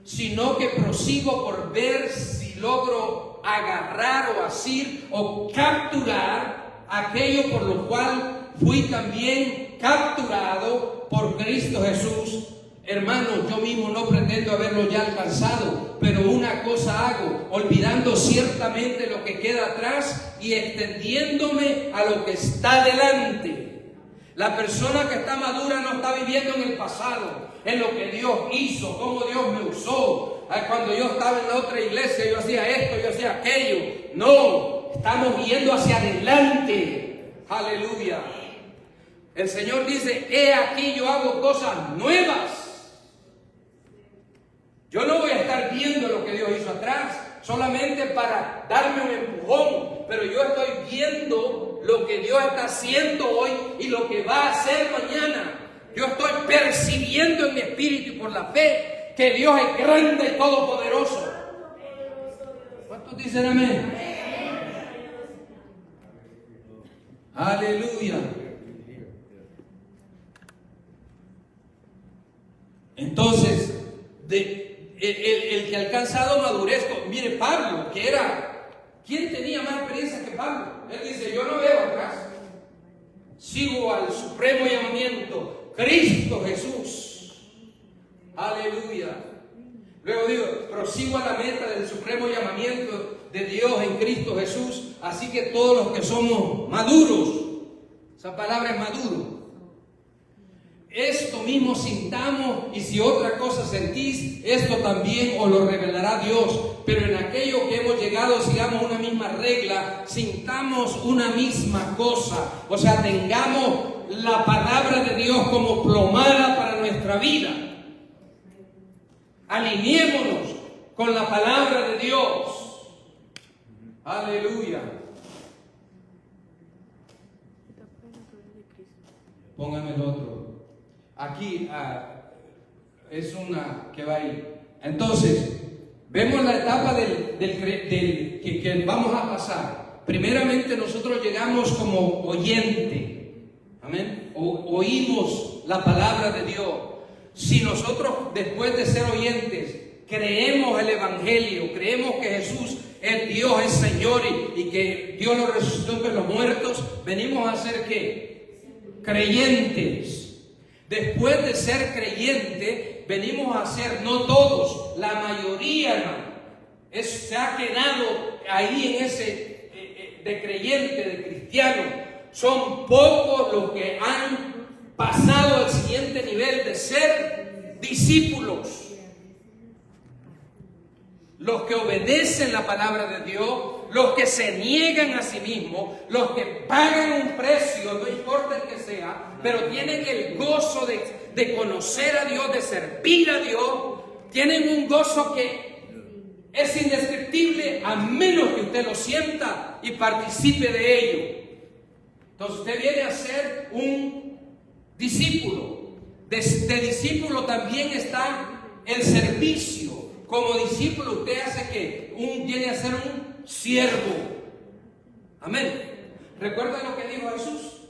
sino que prosigo por ver si logro agarrar o asir o capturar aquello por lo cual fui también capturado por Cristo Jesús. Hermanos, yo mismo no pretendo haberlo ya alcanzado, pero una cosa hago, olvidando ciertamente lo que queda atrás y extendiéndome a lo que está delante. La persona que está madura no está viviendo en el pasado, en lo que Dios hizo, cómo Dios me usó. Cuando yo estaba en la otra iglesia, yo hacía esto, yo hacía aquello. No, estamos yendo hacia adelante. Aleluya. El Señor dice, he aquí yo hago cosas nuevas. Yo no voy a estar viendo lo que Dios hizo atrás, solamente para darme un empujón, pero yo estoy viendo lo que Dios está haciendo hoy y lo que va a hacer mañana. Yo estoy percibiendo en mi espíritu y por la fe que Dios es grande y todopoderoso. ¿Cuántos dicen amén? Aleluya. Entonces, el que ha alcanzado madurez, mire Pablo, que era, ¿quién tenía más experiencia que Pablo? Él dice, yo no veo atrás, sigo al supremo llamamiento, Cristo Jesús. Aleluya. Luego digo, prosigo a la meta del supremo llamamiento de Dios en Cristo Jesús. Así que todos los que somos maduros, esa palabra es maduro, esto mismo sintamos, y si otra cosa sentís, esto también os lo revelará Dios. Pero en aquello que hemos llegado, sigamos una misma regla, sintamos una misma cosa. O sea, tengamos la palabra de Dios como plomada para nuestra vida. Alineémonos con la palabra de Dios. Aleluya. Póngame el otro. Aquí es una que va ahí. Entonces, vemos la etapa que vamos a pasar. Primeramente nosotros llegamos como oyente. Amén. Oímos la palabra de Dios. Si nosotros, después de ser oyentes, creemos el Evangelio, creemos que Jesús es Dios, es Señor, y que Dios lo resucitó entre los muertos, venimos a ser ¿qué? Creyentes. Después de ser creyente, venimos a ser, no todos, la mayoría, hermano, se ha quedado ahí en ese de creyente, de cristiano. Son pocos los que han pasado al siguiente nivel de ser discípulos. Los que obedecen la palabra de Dios, los que se niegan a sí mismos, los que pagan un precio, no importa el que sea, pero tienen el gozo de conocer a Dios, de servir a Dios, tienen un gozo que es indescriptible a menos que usted lo sienta y participe de ello. Entonces usted viene a ser un discípulo. De discípulo también está el servicio. Como discípulo usted hace que viene a ser un siervo. Amén. ¿Recuerdan lo que dijo Jesús?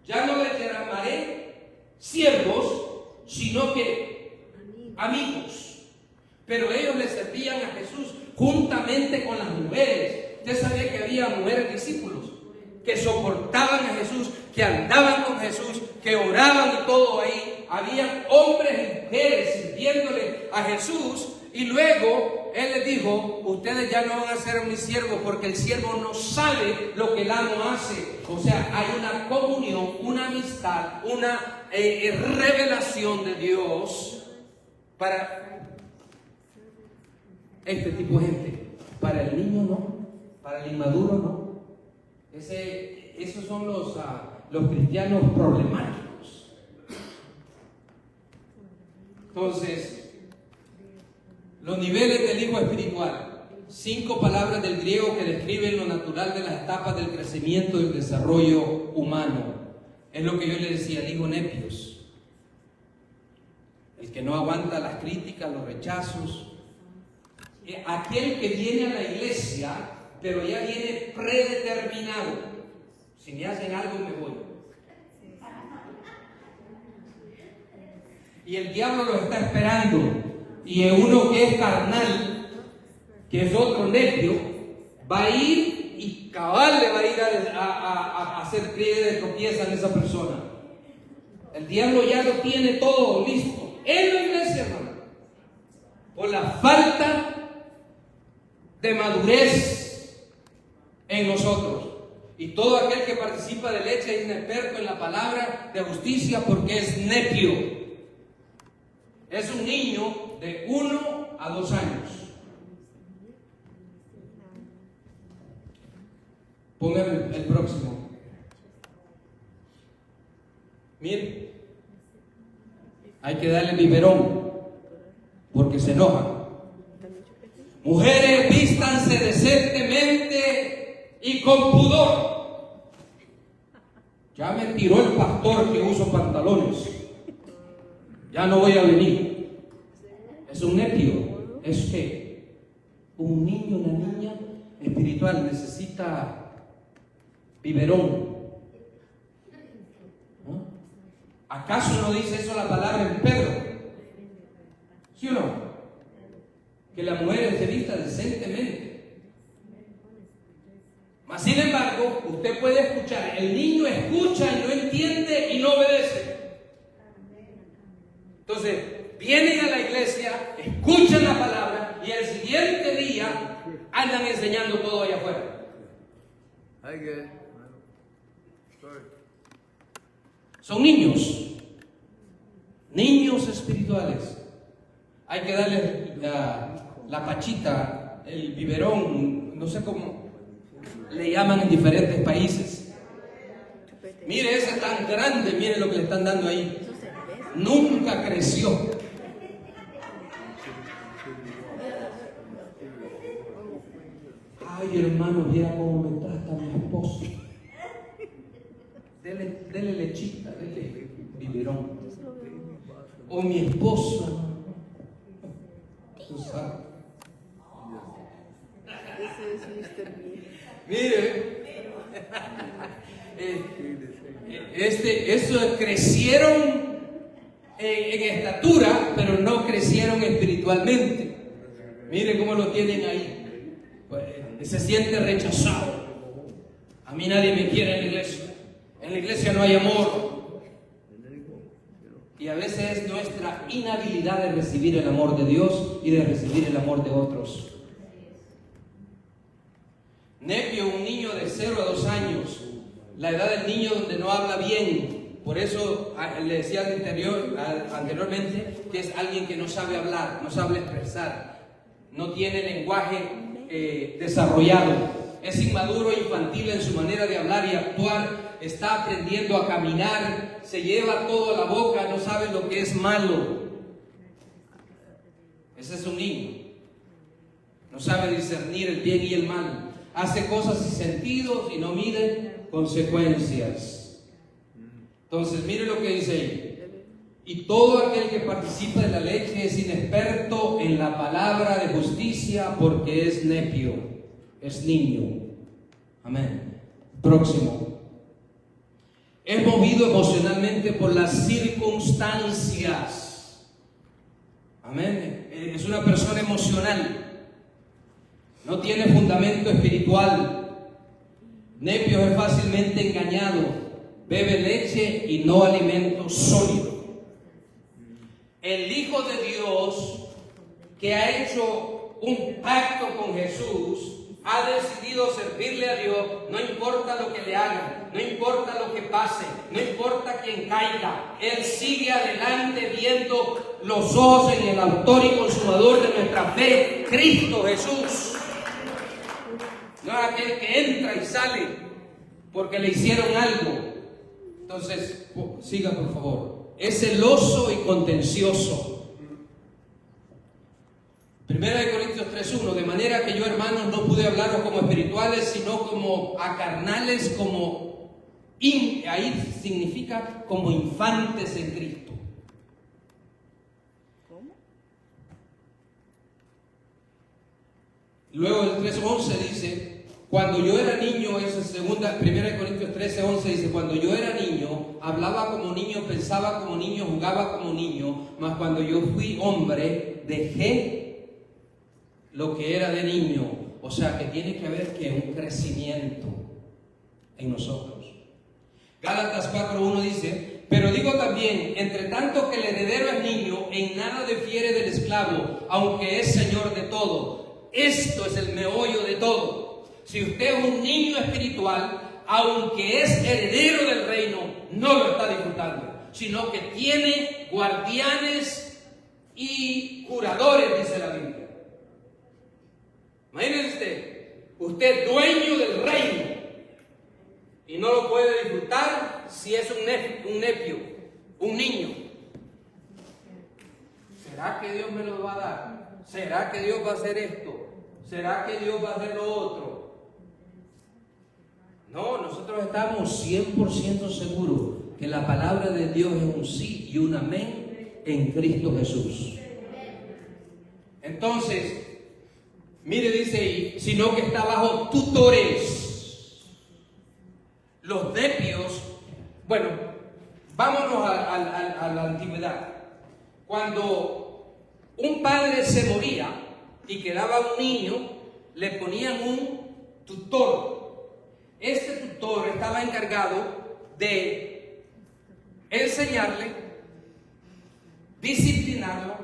Ya no les llamaré siervos, sino que amigos. Pero ellos le servían a Jesús juntamente con las mujeres. Usted sabía que había mujeres discípulos que soportaban a Jesús, que andaban con Jesús, que oraban y todo ahí. Habían hombres y mujeres sirviéndole a Jesús, y luego Él les dijo: ustedes ya no van a ser mis siervos, porque el siervo no sabe lo que el amo hace. O sea, hay una comunión, una amistad, una revelación de Dios para este tipo de gente. Para el niño no, para el inmaduro no. Esos son los cristianos problemáticos. Entonces, los niveles del hijo espiritual. 5 palabras del griego que describen lo natural de las etapas del crecimiento y el desarrollo humano. Es lo que yo le decía, el hijo nepios. El que no aguanta las críticas, los rechazos. Aquel que viene a la iglesia, pero ya viene predeterminado. Si me hacen algo, me voy. Y el diablo los está esperando. Y uno que es carnal, que es otro nepio, va a ir y cabal le va a ir a hacer piedra de tropieza en esa persona. El diablo ya lo tiene todo listo en la iglesia, hermano, por la falta de madurez en nosotros. Y todo aquel que participa de leche es inexperto en la palabra de justicia, porque es nepio. Es un niño de 1 a 2 años. Póngame el próximo. Mire, hay que darle biberón, porque se enoja. Mujeres, vístanse decentemente y con pudor. Ya me tiró el pastor que uso pantalones. Ya no voy a venir. Es un nepio. Es que un niño, una niña espiritual necesita biberón. ¿No? ¿Acaso no dice eso la palabra en Pedro? ¿Sí o no? Que la mujer se vista decentemente. Mas sin embargo, usted puede escuchar. El niño escucha y no entiende y no obedece. Entonces, vienen a la iglesia, escuchan la palabra y el siguiente día andan enseñando todo allá afuera. Son niños. Niños espirituales. Hay que darle la pachita, el biberón, no sé cómo le llaman en diferentes países. Mire ese tan grande, mire lo que le están dando ahí. Nunca creció. Ay, hermano, mira cómo me trata mi esposo. Dele lechita, dele biberón. O mi esposa. Tú sabes. Mire, eso crecieron en estatura, pero no crecieron espiritualmente. Mire cómo lo tienen ahí. Se siente rechazado. A mí nadie me quiere en la iglesia. En la iglesia no hay amor. Y a veces es nuestra inhabilidad de recibir el amor de Dios y de recibir el amor de otros. Nepio, un niño de 0 a 2 años, la edad del niño donde no habla bien. Por eso le decía anteriormente que es alguien que no sabe hablar, no sabe expresar, no tiene lenguaje desarrollado, es inmaduro e infantil en su manera de hablar y actuar, está aprendiendo a caminar, se lleva todo a la boca, no sabe lo que es malo. Ese es un niño, no sabe discernir el bien y el mal, hace cosas sin sentido y no mide consecuencias. Entonces mire lo que dice ahí. Y todo aquel que participa de la leche es inexperto en la palabra de justicia porque es nepio, es niño. Amén. Próximo. Es movido emocionalmente por las circunstancias. Amén. Es una persona emocional. No tiene fundamento espiritual. Nepio es fácilmente engañado. Bebe leche y no alimento sólido. El Hijo de Dios, que ha hecho un pacto con Jesús, ha decidido servirle a Dios, no importa lo que le hagan, no importa lo que pase, no importa quién caiga. Él sigue adelante viendo los ojos en el autor y consumador de nuestra fe, Cristo Jesús. No es aquel que entra y sale porque le hicieron algo. Entonces, siga por favor. Es celoso y contencioso. 1 Corintios 3:1, de manera que yo, hermanos, no pude hablaros como espirituales, sino como a carnales, como ahí significa como infantes en Cristo. ¿Cómo? Luego el 3:11 dice, cuando yo era niño, esa es 1 Corintios 13:11 dice, cuando yo era niño, hablaba como niño, pensaba como niño, jugaba como niño, mas cuando yo fui hombre, dejé lo que era de niño. O sea, que tiene que haber que un crecimiento en nosotros. Gálatas 4:1 dice, pero digo también, entre tanto que el heredero es niño, en nada difiere del esclavo, aunque es señor de todo. Esto es el meollo de todo. Si usted es un niño espiritual, aunque es heredero del reino, no lo está disfrutando, sino que tiene guardianes y curadores, dice la Biblia. Imagínense usted es dueño del reino y no lo puede disfrutar si es un nepio, un niño. ¿Será que Dios me lo va a dar? ¿Será que Dios va a hacer esto? ¿Será que Dios va a hacer lo otro? No, nosotros estamos 100% seguros que la palabra de Dios es un sí y un amén en Cristo Jesús. Entonces, mire, dice ahí, sino que está bajo tutores. Los nepios, bueno, vámonos a la antigüedad. Cuando un padre se moría y quedaba un niño, le ponían un tutor. Este tutor estaba encargado de enseñarle, disciplinarlo,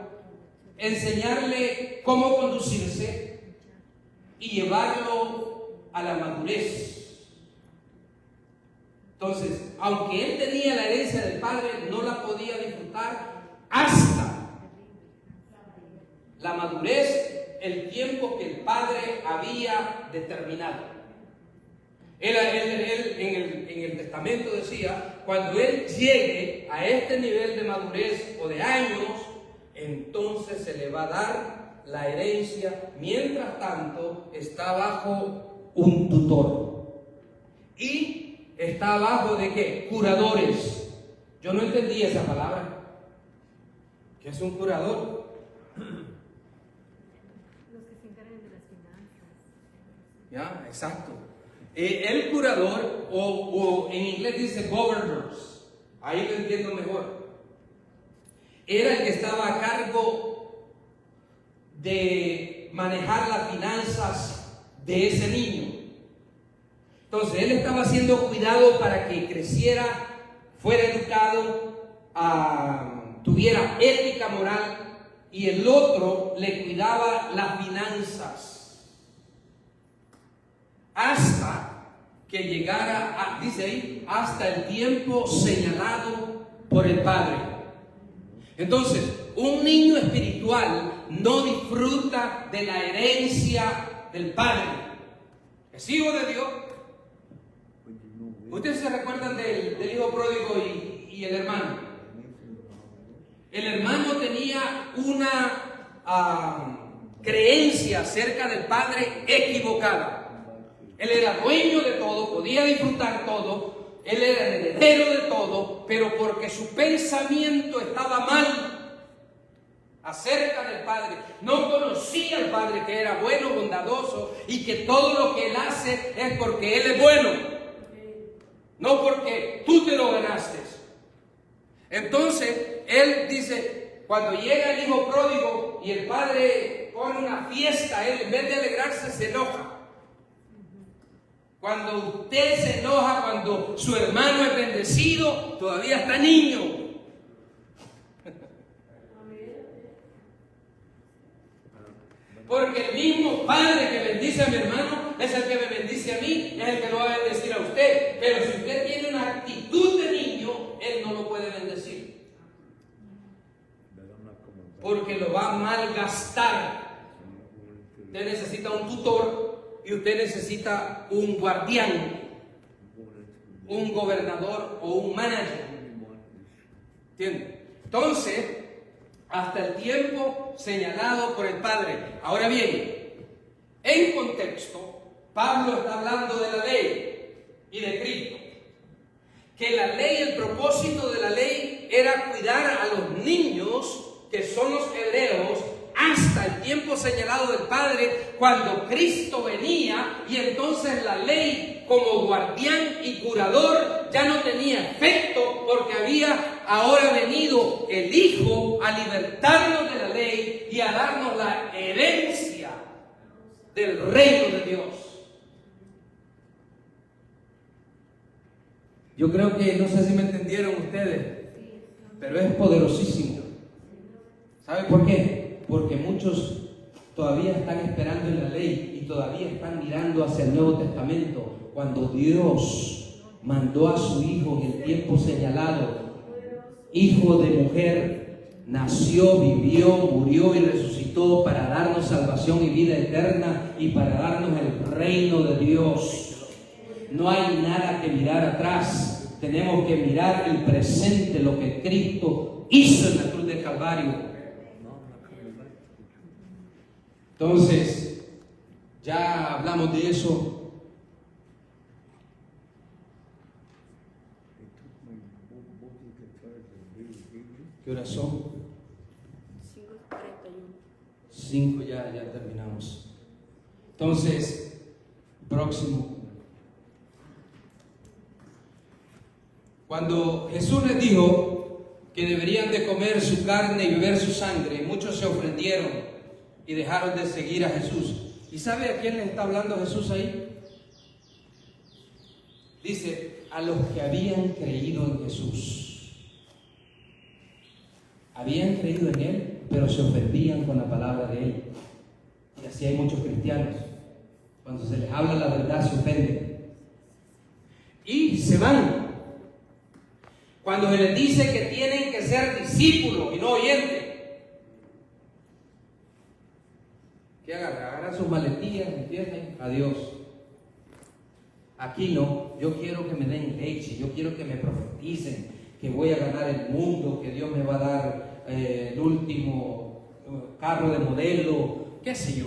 enseñarle cómo conducirse y llevarlo a la madurez. Entonces, aunque él tenía la herencia del padre, no la podía disfrutar hasta la madurez, el tiempo que el padre había determinado. Él en el testamento decía, cuando él llegue a este nivel de madurez o de años, entonces se le va a dar la herencia. Mientras tanto, está bajo un tutor. Y está bajo de ¿qué? Curadores. Yo no entendí esa palabra. ¿Qué es un curador? Los que se encargan de las finanzas. Ya, exacto. El curador, o en inglés dice governors, ahí lo entiendo mejor, era el que estaba a cargo de manejar las finanzas de ese niño. Entonces él estaba siendo cuidado para que creciera, fuera educado, tuviera ética moral, y el otro le cuidaba las finanzas hasta que llegara, dice ahí, hasta el tiempo señalado por el Padre. Entonces, un niño espiritual no disfruta de la herencia del Padre. Es hijo de Dios. Ustedes se recuerdan del hijo pródigo y el hermano. El hermano tenía una creencia acerca del Padre equivocada. Él era dueño de todo, podía disfrutar todo, él era heredero de todo, pero porque su pensamiento estaba mal acerca del Padre, no conocía al Padre, que era bueno, bondadoso, y que todo lo que él hace es porque él es bueno, no porque tú te lo ganaste. Entonces, él dice, cuando llega el hijo pródigo y el padre pone una fiesta, él en vez de alegrarse se enoja. Cuando usted se enoja, cuando su hermano es bendecido, todavía está niño. Porque el mismo Padre que bendice a mi hermano es el que me bendice a mí, es el que lo va a bendecir a usted. Pero si usted tiene una actitud de niño, Él no lo puede bendecir. Porque lo va a malgastar. Usted necesita un tutor y usted necesita un guardián, un gobernador o un manager. ¿Entiende? Entonces, hasta el tiempo señalado por el Padre. Ahora bien, en contexto, Pablo está hablando de la ley y de Cristo. Que la ley, el propósito de la ley era cuidar a los niños, que son los hebreos, hasta el tiempo señalado del Padre, cuando Cristo venía, y entonces la ley como guardián y curador ya no tenía efecto, porque había ahora venido el Hijo a libertarnos de la ley y a darnos la herencia del reino de Dios. Yo creo que, no sé si me entendieron ustedes, pero es poderosísimo. ¿Sabe por qué? Porque muchos todavía están esperando en la ley y todavía están mirando hacia el Nuevo Testamento, cuando Dios mandó a su Hijo en el tiempo señalado, hijo de mujer, nació, vivió, murió y resucitó para darnos salvación y vida eterna y para darnos el reino de Dios. No hay nada que mirar atrás, tenemos que mirar el presente, lo que Cristo hizo en la cruz del Calvario. Entonces, ya hablamos de eso. ¿Qué horas son? 5:41. Ya terminamos. Entonces, próximo. Cuando Jesús les dijo que deberían de comer su carne y beber su sangre, muchos se ofendieron y dejaron de seguir a Jesús. ¿Y sabe a quién le está hablando Jesús ahí? Dice, a los que habían creído en Jesús. Habían creído en Él, pero se ofendían con la palabra de Él. Y así hay muchos cristianos. Cuando se les habla la verdad, se ofenden. Y se van. Cuando se les dice que tienen que ser discípulos y no oyentes, ¿qué agarran sus maletillas? ¿Entienden? Adiós. Aquí no, yo quiero que me den leche, yo quiero que me profeticen, que voy a ganar el mundo, que Dios me va a dar el último carro de modelo, qué sé yo.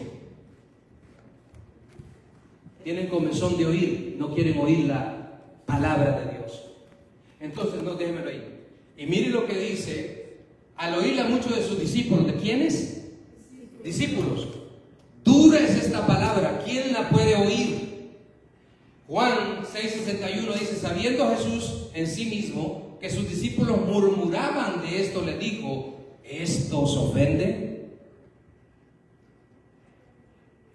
Tienen comezón de oír, no quieren oír la palabra de Dios. Entonces, no, déjenmelo ahí. Y mire lo que dice, al oírla muchos de sus discípulos, ¿de quiénes? Discípulos. Dura es esta palabra, ¿quién la puede oír? Juan 6:61 dice, sabiendo Jesús en sí mismo que sus discípulos murmuraban de esto, le dijo, ¿esto os ofende?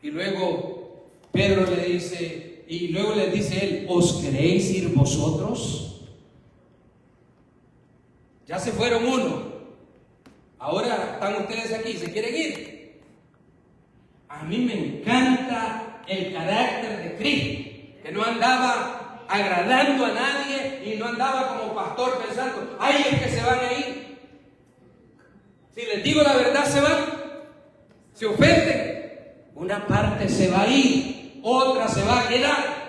Y luego Pedro le dice, y luego les dice él, ¿os queréis ir vosotros? Ya se fueron uno, ahora están ustedes aquí, ¿se quieren ir? A mí me encanta el carácter de Cristo, que no andaba agradando a nadie y no andaba como pastor pensando, ay, es que se van a ir. Si les digo la verdad, se van, se ofenden. Una parte se va a ir, otra se va a quedar.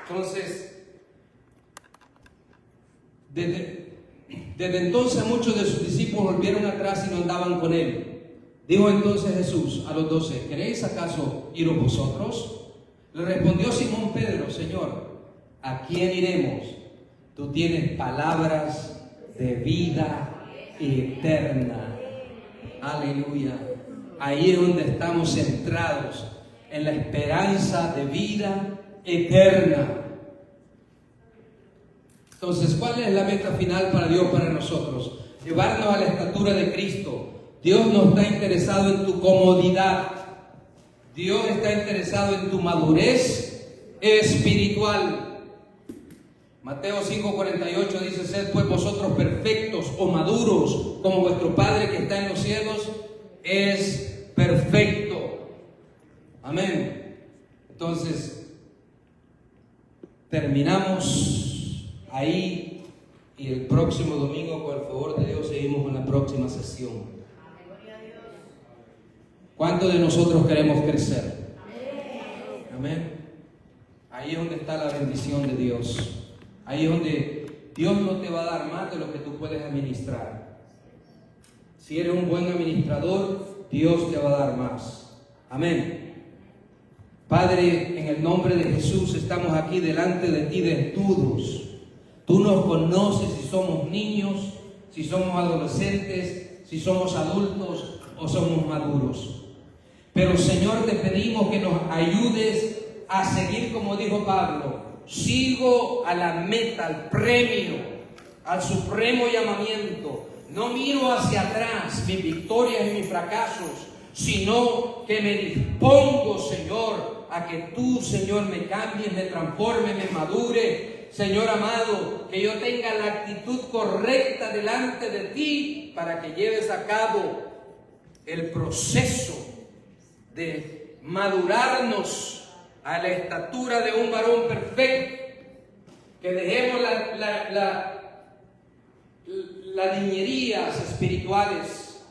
Entonces, desde entonces muchos de sus discípulos volvieron atrás y no andaban con él. Dijo entonces Jesús a los 12, ¿queréis acaso iros vosotros? Le respondió Simón Pedro, Señor, ¿a quién iremos? Tú tienes palabras de vida eterna. Aleluya. Ahí es donde estamos centrados, en la esperanza de vida eterna. Entonces, ¿cuál es la meta final para Dios, para nosotros? Llevarnos a la estatura de Cristo. Dios no está interesado en tu comodidad. Dios está interesado en tu madurez espiritual. Mateo 5:48 dice, sed pues vosotros perfectos o maduros, como vuestro Padre que está en los cielos es perfecto. Amén. Entonces, terminamos ahí y el próximo domingo, con el favor de Dios, seguimos con la próxima sesión. ¿Cuántos de nosotros queremos crecer? Amén. Ahí es donde está la bendición de Dios. Ahí es donde Dios no te va a dar más de lo que tú puedes administrar. Si eres un buen administrador, Dios te va a dar más. Amén. Padre, en el nombre de Jesús estamos aquí delante de ti desnudos. Tú nos conoces si somos niños, si somos adolescentes, si somos adultos o somos maduros. Pero Señor, te pedimos que nos ayudes a seguir, como dijo Pablo, sigo a la meta, al premio, al supremo llamamiento. No miro hacia atrás mis victorias y mis fracasos, sino que me dispongo, Señor, a que tú, Señor, me cambies, me transforme, me madure. Señor amado, que yo tenga la actitud correcta delante de ti para que lleves a cabo el proceso de madurarnos a la estatura de un varón perfecto, que dejemos las niñerías espirituales,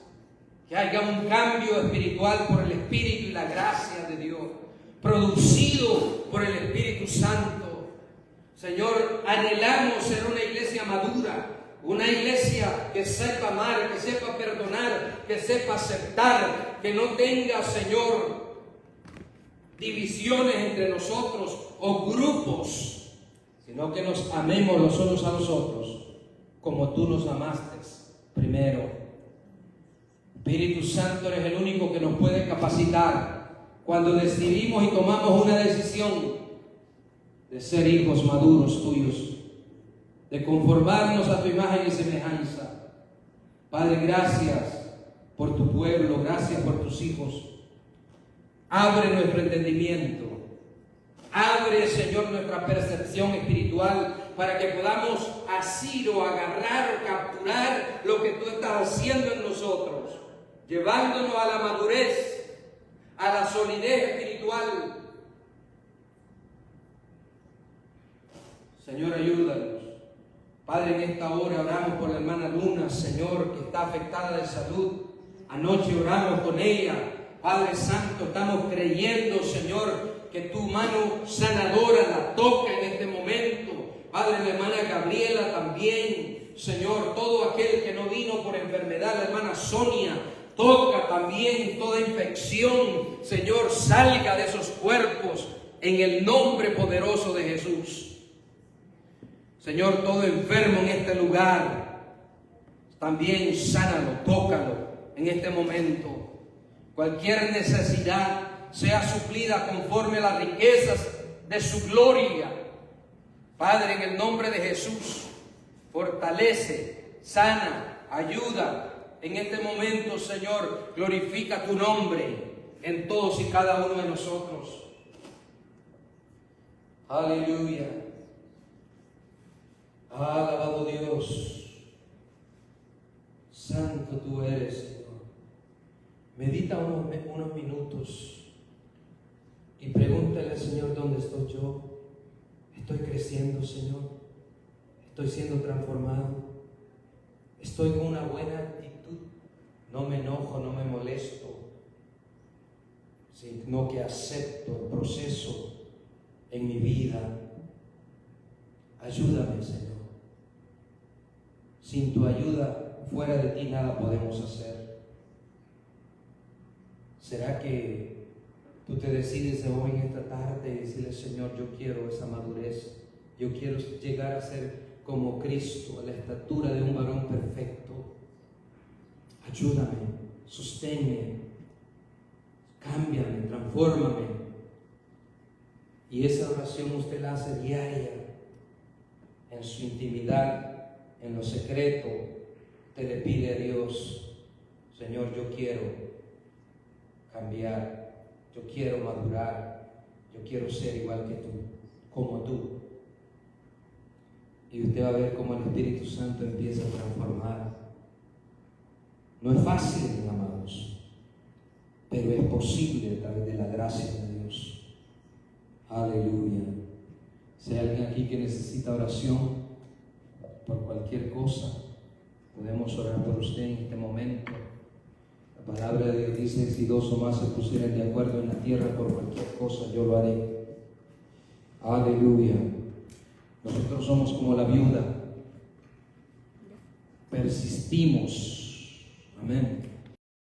que haya un cambio espiritual por el Espíritu y la gracia de Dios, producido por el Espíritu Santo. Señor, anhelamos ser una iglesia madura, una iglesia que sepa amar, que sepa perdonar, que sepa aceptar, que no tenga, Señor, divisiones entre nosotros o grupos, sino que nos amemos los unos a los otros como tú nos amaste primero. Espíritu Santo, eres el único que nos puede capacitar cuando decidimos y tomamos una decisión de ser hijos maduros tuyos, de conformarnos a tu imagen y semejanza. Padre, gracias por tu pueblo, gracias por tus hijos. Abre nuestro entendimiento, abre, Señor, nuestra percepción espiritual para que podamos asir o agarrar o capturar lo que tú estás haciendo en nosotros, llevándonos a la madurez, a la solidez espiritual, Señor, ayúdanos. Padre, en esta hora oramos por la hermana Luna, Señor, que está afectada de salud. Anoche oramos con ella. Padre Santo, estamos creyendo, Señor, que tu mano sanadora la toca en este momento. Padre, la hermana Gabriela también, Señor, todo aquel que no vino por enfermedad, la hermana Sonia, toca también toda infección, Señor, salga de esos cuerpos en el nombre poderoso de Jesús. Señor, todo enfermo en este lugar, también sánalo, tócalo en este momento. Cualquier necesidad sea suplida conforme a las riquezas de su gloria. Padre, en el nombre de Jesús, fortalece, sana, ayuda. En este momento, Señor, glorifica tu nombre en todos y cada uno de nosotros. Aleluya. Alabado Dios. Santo tú eres, Señor. Medita unos minutos y pregúntale al Señor, ¿dónde estoy yo? ¿Estoy creciendo, Señor? ¿Estoy siendo transformado? ¿Estoy con una buena actitud? No me enojo, no me molesto, sino que acepto el proceso en mi vida. Ayúdame, Señor. Sin tu ayuda, fuera de ti nada podemos hacer. ¿Será que tú te decides hoy en esta tarde y decirle, Señor, yo quiero esa madurez? Yo quiero llegar a ser como Cristo, a la estatura de un varón perfecto. Ayúdame, sosténme, cámbiame, transfórmame. Y esa oración usted la hace diaria, en su intimidad, en lo secreto. Usted le pide a Dios, Señor, yo quiero cambiar, yo quiero madurar, yo quiero ser igual que tú, como tú. Y usted va a ver cómo el Espíritu Santo empieza a transformar. No es fácil, amados, pero es posible a través de la gracia de Dios. Aleluya. Si hay alguien aquí que necesita oración por cualquier cosa, podemos orar por usted en este momento. La palabra de Dios dice, si dos o más se pusieran de acuerdo en la tierra por cualquier cosa, yo lo haré. Aleluya. Nosotros somos como la viuda. Persistimos. Amén.